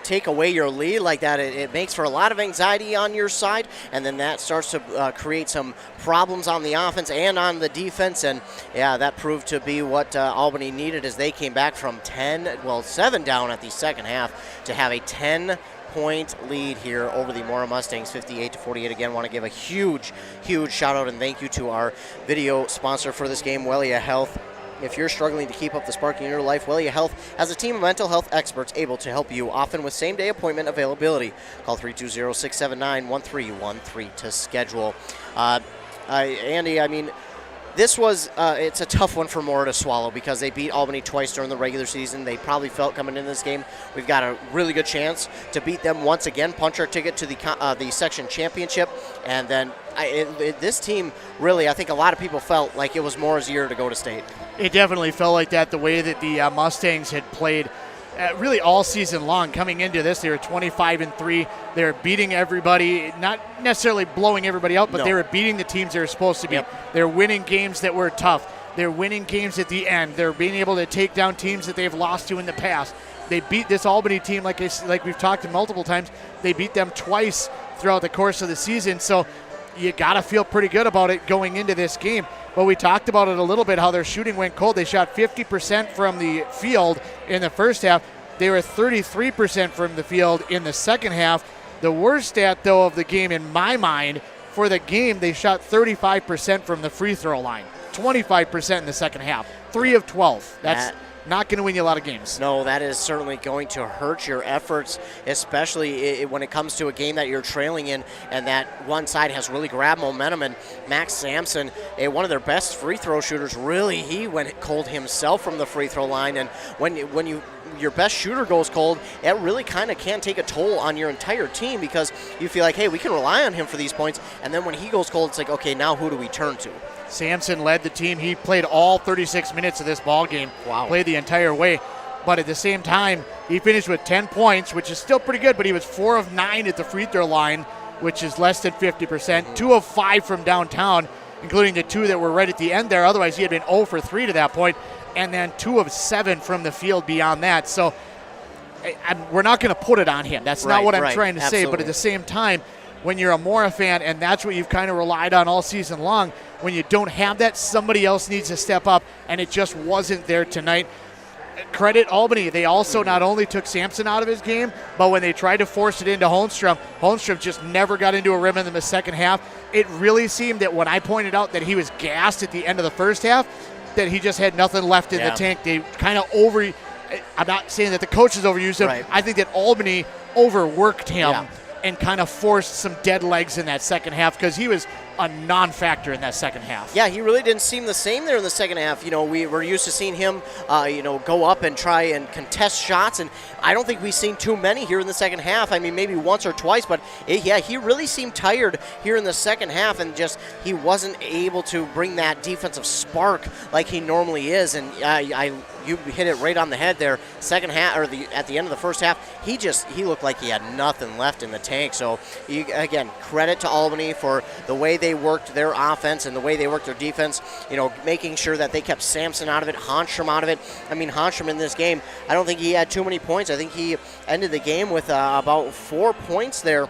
[SPEAKER 1] take away your lead like that, it makes for a lot of anxiety on your side, and then that starts to create some problems on the offense and on the defense, and yeah, that proved to be what Albany needed as they came back from 7 down at the second half to have a 10-point lead here over the Mora Mustangs, 58-48. Again, want to give a huge shout out and thank you to our video sponsor for this game, Wellia Health. If you're struggling to keep up the spark in your life, Wellia Health has a team of mental health experts able to help you, often with same-day appointment availability. Call 320-679-1313 to schedule. Andy, I mean, this was it's a tough one for Mora to swallow because they beat Albany twice during the regular season. They probably felt coming into this game, we've got a really good chance to beat them once again, punch our ticket to the section championship. And then this team, really, I think a lot of people felt like it was Mora's year to go to state.
[SPEAKER 2] It definitely felt like that, the way that the Mustangs had played really all season long. Coming into this, they were 25-3. They were beating everybody, not necessarily blowing everybody out, but they were beating the teams they were supposed to beat.
[SPEAKER 1] Yep.
[SPEAKER 2] They're winning games that were tough. They're winning games at the end. They're being able to take down teams that they've lost to in the past. They beat this Albany team, like we've talked multiple times. They beat them twice throughout the course of the season. So you got to feel pretty good about it going into this game. But we talked about it a little bit, how their shooting went cold. They shot 50% from the field in the first half. They were 33% from the field in the second half. The worst stat, though, of the game in my mind, for the game, they shot 35% from the free throw line, 25% in the second half, 3 of 12. That's not going to win you a lot of games.
[SPEAKER 1] No, that is certainly going to hurt your efforts, especially when it comes to a game that you're trailing in and that one side has really grabbed momentum. And Max Sampson, one of their best free throw shooters, really, he went cold himself from the free throw line. And when your best shooter goes cold, it really kind of can take a toll on your entire team because you feel like, hey, we can rely on him for these points. And then when he goes cold, it's like, okay, now who do we turn to?
[SPEAKER 2] Sampson led the team. He played all 36 minutes of this ball game.
[SPEAKER 1] Wow.
[SPEAKER 2] Played the entire way. But at the same time, he finished with 10 points, which is still pretty good, but he was 4 of 9 at the free throw line, which is less than 50%. 2 of 5 from downtown, including the 2 that were right at the end there. Otherwise, he had been 0 for 3 to that point. And then 2 of 7 from the field beyond that. So we're not going to put it on him. That's not what I'm trying to say. But at the same time, when you're a Mora fan and that's what you've kind of relied on all season long, when you don't have that, somebody else needs to step up, and it just wasn't there tonight. Credit Albany. They also not only took Sampson out of his game, but when they tried to force it into Holmstrom just never got into a rhythm in the second half. It really seemed that when I pointed out that he was gassed at the end of the first half, that he just had nothing left in the tank. They kind of I'm not saying that the coaches overused him. Right. I think that Albany overworked him and kind of forced some dead legs in that second half because he was a non-factor in that second half.
[SPEAKER 1] Yeah, he really didn't seem the same there in the second half. You know, we were used to seeing him, go up and try and contest shots, and I don't think we've seen too many here in the second half. I mean, maybe once or twice, but he really seemed tired here in the second half, and just he wasn't able to bring that defensive spark like he normally is. And you hit it right on the head there. Second half, or at the end of the first half, he looked like he had nothing left in the tank. So again, credit to Albany for the way they worked their offense and the way they worked their defense, making sure that they kept Sampson out of it, Honstrom out of it. I mean, Honstrom in this game, I don't think he had too many points. I think he ended the game with about 4 points there.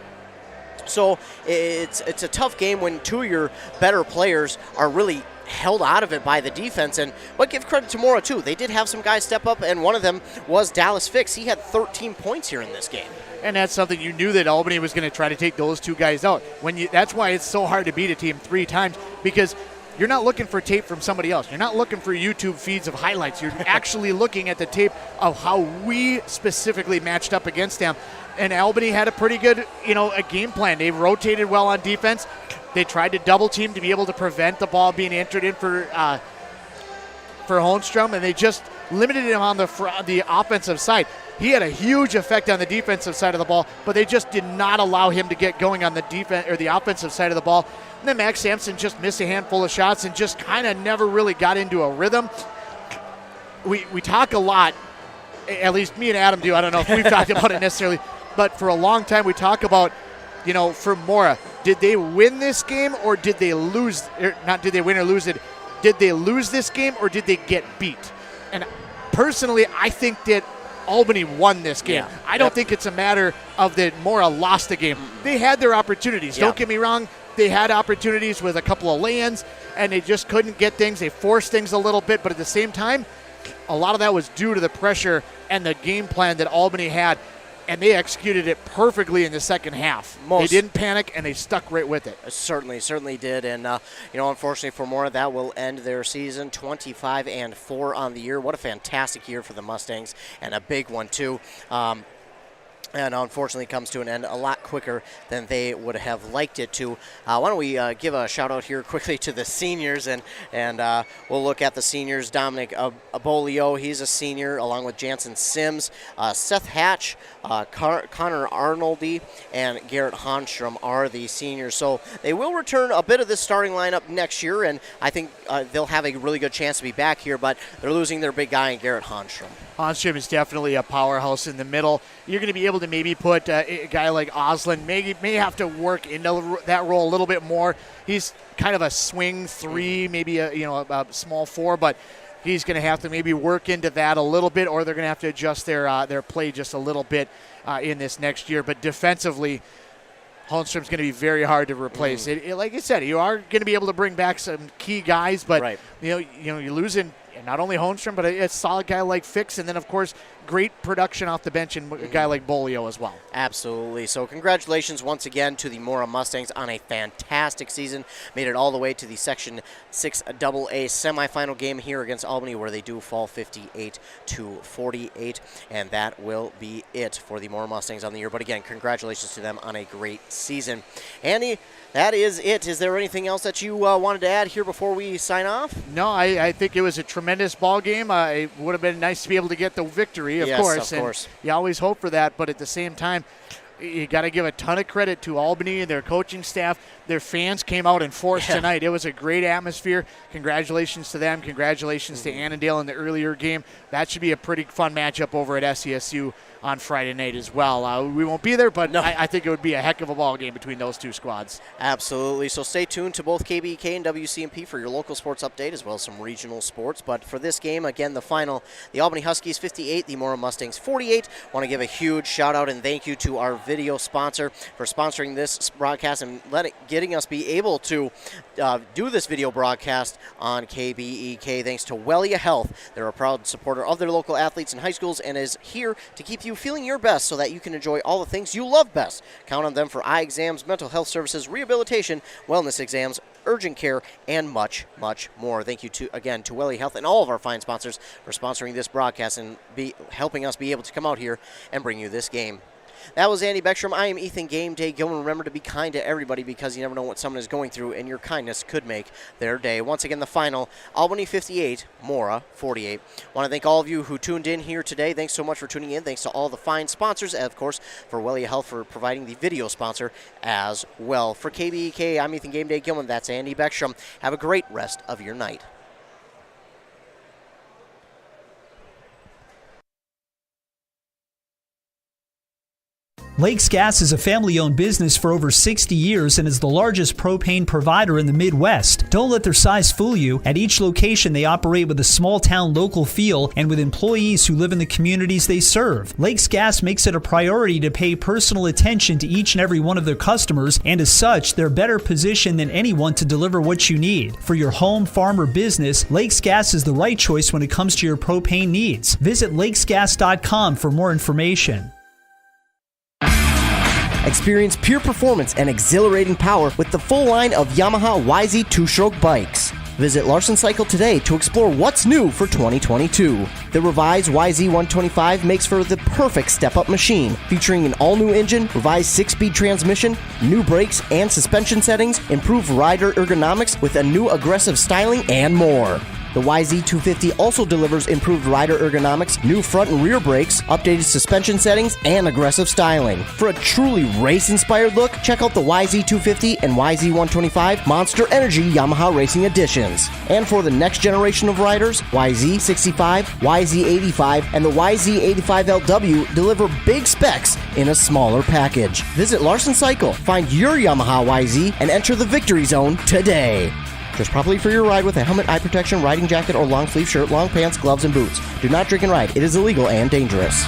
[SPEAKER 1] So it's a tough game when two of your better players are really held out of it by the defense. But give credit to Mora, too. They did have some guys step up, and one of them was Dallas Fix. He had 13 points here in this game.
[SPEAKER 2] And that's something you knew that Albany was going to try to take those two guys out. That's why it's so hard to beat a team 3 times, because you're not looking for tape from somebody else. You're not looking for YouTube feeds of highlights. You're actually looking at the tape of how we specifically matched up against them. And Albany had a pretty good, a game plan. They rotated well on defense. They tried to double team to be able to prevent the ball being entered in for Holmstrom, and they just limited him on the offensive side. He had a huge effect on the defensive side of the ball, but they just did not allow him to get going on the defense or the offensive side of the ball. And then Max Sampson just missed a handful of shots and just kind of never really got into a rhythm. We talk a lot, at least me and Adam do. I don't know if we've talked about it necessarily, but for a long time we talk about, for Mora, did they win this game or did they lose? Not did they win or lose it. Did they lose this game or did they get beat? And personally, I think that Albany won this game.
[SPEAKER 1] Yeah.
[SPEAKER 2] I don't think it's a matter of that Mora lost the game. They had their opportunities. Don't get me wrong. They had opportunities with a couple of lay-ins, and they just couldn't get things. They forced things a little bit, but at the same time, a lot of that was due to the pressure and the game plan that Albany had, and they executed it perfectly in the second half. They didn't panic, and they stuck right with it.
[SPEAKER 1] Certainly did. And, unfortunately for Mora, that will end their season 25-4 on the year. What a fantastic year for the Mustangs, and a big one, too. And unfortunately comes to an end a lot quicker than they would have liked it to. Why don't we give a shout out here quickly to the seniors, and we'll look at the seniors. Dominic Abolio, he's a senior, along with Jansen Sims, Seth Hatch, Connor Arnoldy, and Garrett Honstrom are the seniors. So they will return a bit of this starting lineup next year, and I think they'll have a really good chance to be back here, but they're losing their big guy in Garrett Honstrom.
[SPEAKER 2] Honstrom is definitely a powerhouse in the middle. You're going to be able to maybe put a guy like Oslin, may have to work into that role a little bit more. He's kind of a swing 3, maybe a small 4, but he's going to have to maybe work into that a little bit, or they're going to have to adjust their play just a little bit in this next year. But defensively, Holmstrom's going to be very hard to replace. Like I said, you are going to be able to bring back some key guys, but you're losing not only Holmstrom, but a solid guy like Fix, and then, of course, great production off the bench and a guy like Bolio as well.
[SPEAKER 1] Absolutely. So congratulations once again to the Mora Mustangs on a fantastic season. Made it all the way to the Section 6 AA semifinal game here against Albany, where they do fall 58-48, and that will be it for the Mora Mustangs on the year. But again, congratulations to them on a great season. Andy, that is it. Is there anything else that you wanted to add here before we sign off?
[SPEAKER 2] No, I think it was a tremendous ball game. It would have been nice to be able to get the victory, of course. And you always hope for that, but at the same time, you got to give a ton of credit to Albany and their coaching staff. Their fans came out in force tonight. It was a great atmosphere. Congratulations to them. Congratulations to Annandale in the earlier game. That should be a pretty fun matchup over at SESU on Friday night as well. We won't be there, but I think it would be a heck of a ball game between those two squads.
[SPEAKER 1] Absolutely. So stay tuned to both KBEK and WCMP for your local sports update, as well as some regional sports. But for this game, again, the final, the Albany Huskies 58, the Mora Mustangs 48. Want to give a huge shout out and thank you to our video sponsor for sponsoring this broadcast and getting us be able to do this video broadcast on KBEK. Thanks to Wellia Health. They're a proud supporter of their local athletes and high schools and is here to keep you feeling your best so that you can enjoy all the things you love best. Count on them for eye exams, mental health services, rehabilitation, wellness exams, urgent care, and much, much more. Thank you again to Wellia Health and all of our fine sponsors for sponsoring this broadcast and helping us be able to come out here and bring you this game. That was Andy Beckstrom. I am Ethan Game Day Gilman. Remember to be kind to everybody, because you never know what someone is going through, and your kindness could make their day. Once again, the final, Albany 58, Mora 48. Want to thank all of you who tuned in here today. Thanks so much for tuning in. Thanks to all the fine sponsors, and of course, for Wellia Health for providing the video sponsor as well. For KBEK, I'm Ethan Game Day Gilman. That's Andy Beckstrom. Have a great rest of your night.
[SPEAKER 17] Lakes Gas is a family-owned business for over 60 years and is the largest propane provider in the Midwest. Don't let their size fool you. At each location, they operate with a small-town local feel and with employees who live in the communities they serve. Lakes Gas makes it a priority to pay personal attention to each and every one of their customers, and as such, they're better positioned than anyone to deliver what you need. For your home, farm, or business, Lakes Gas is the right choice when it comes to your propane needs. Visit lakesgas.com for more information.
[SPEAKER 1] Experience pure performance and exhilarating power with the full line of Yamaha YZ 2-stroke bikes. Visit Larson Cycle today to explore what's new for 2022. The revised YZ 125 makes for the perfect step-up machine, featuring an all-new engine, revised 6-speed transmission, new brakes and suspension settings, improved rider ergonomics with a new aggressive styling, and more. The YZ250 also delivers improved rider ergonomics, new front and rear brakes, updated suspension settings, and aggressive styling. For a truly race-inspired look, check out the YZ250 and YZ125 Monster Energy Yamaha Racing Editions. And for the next generation of riders, YZ65, YZ85, and the YZ85LW deliver big specs in a smaller package. Visit Larson Cycle, find your Yamaha YZ, and enter the victory zone today. Dress properly for your ride with a helmet, eye protection, riding jacket, or long sleeve shirt, long pants, gloves, and boots. Do not drink and ride. It is illegal and dangerous.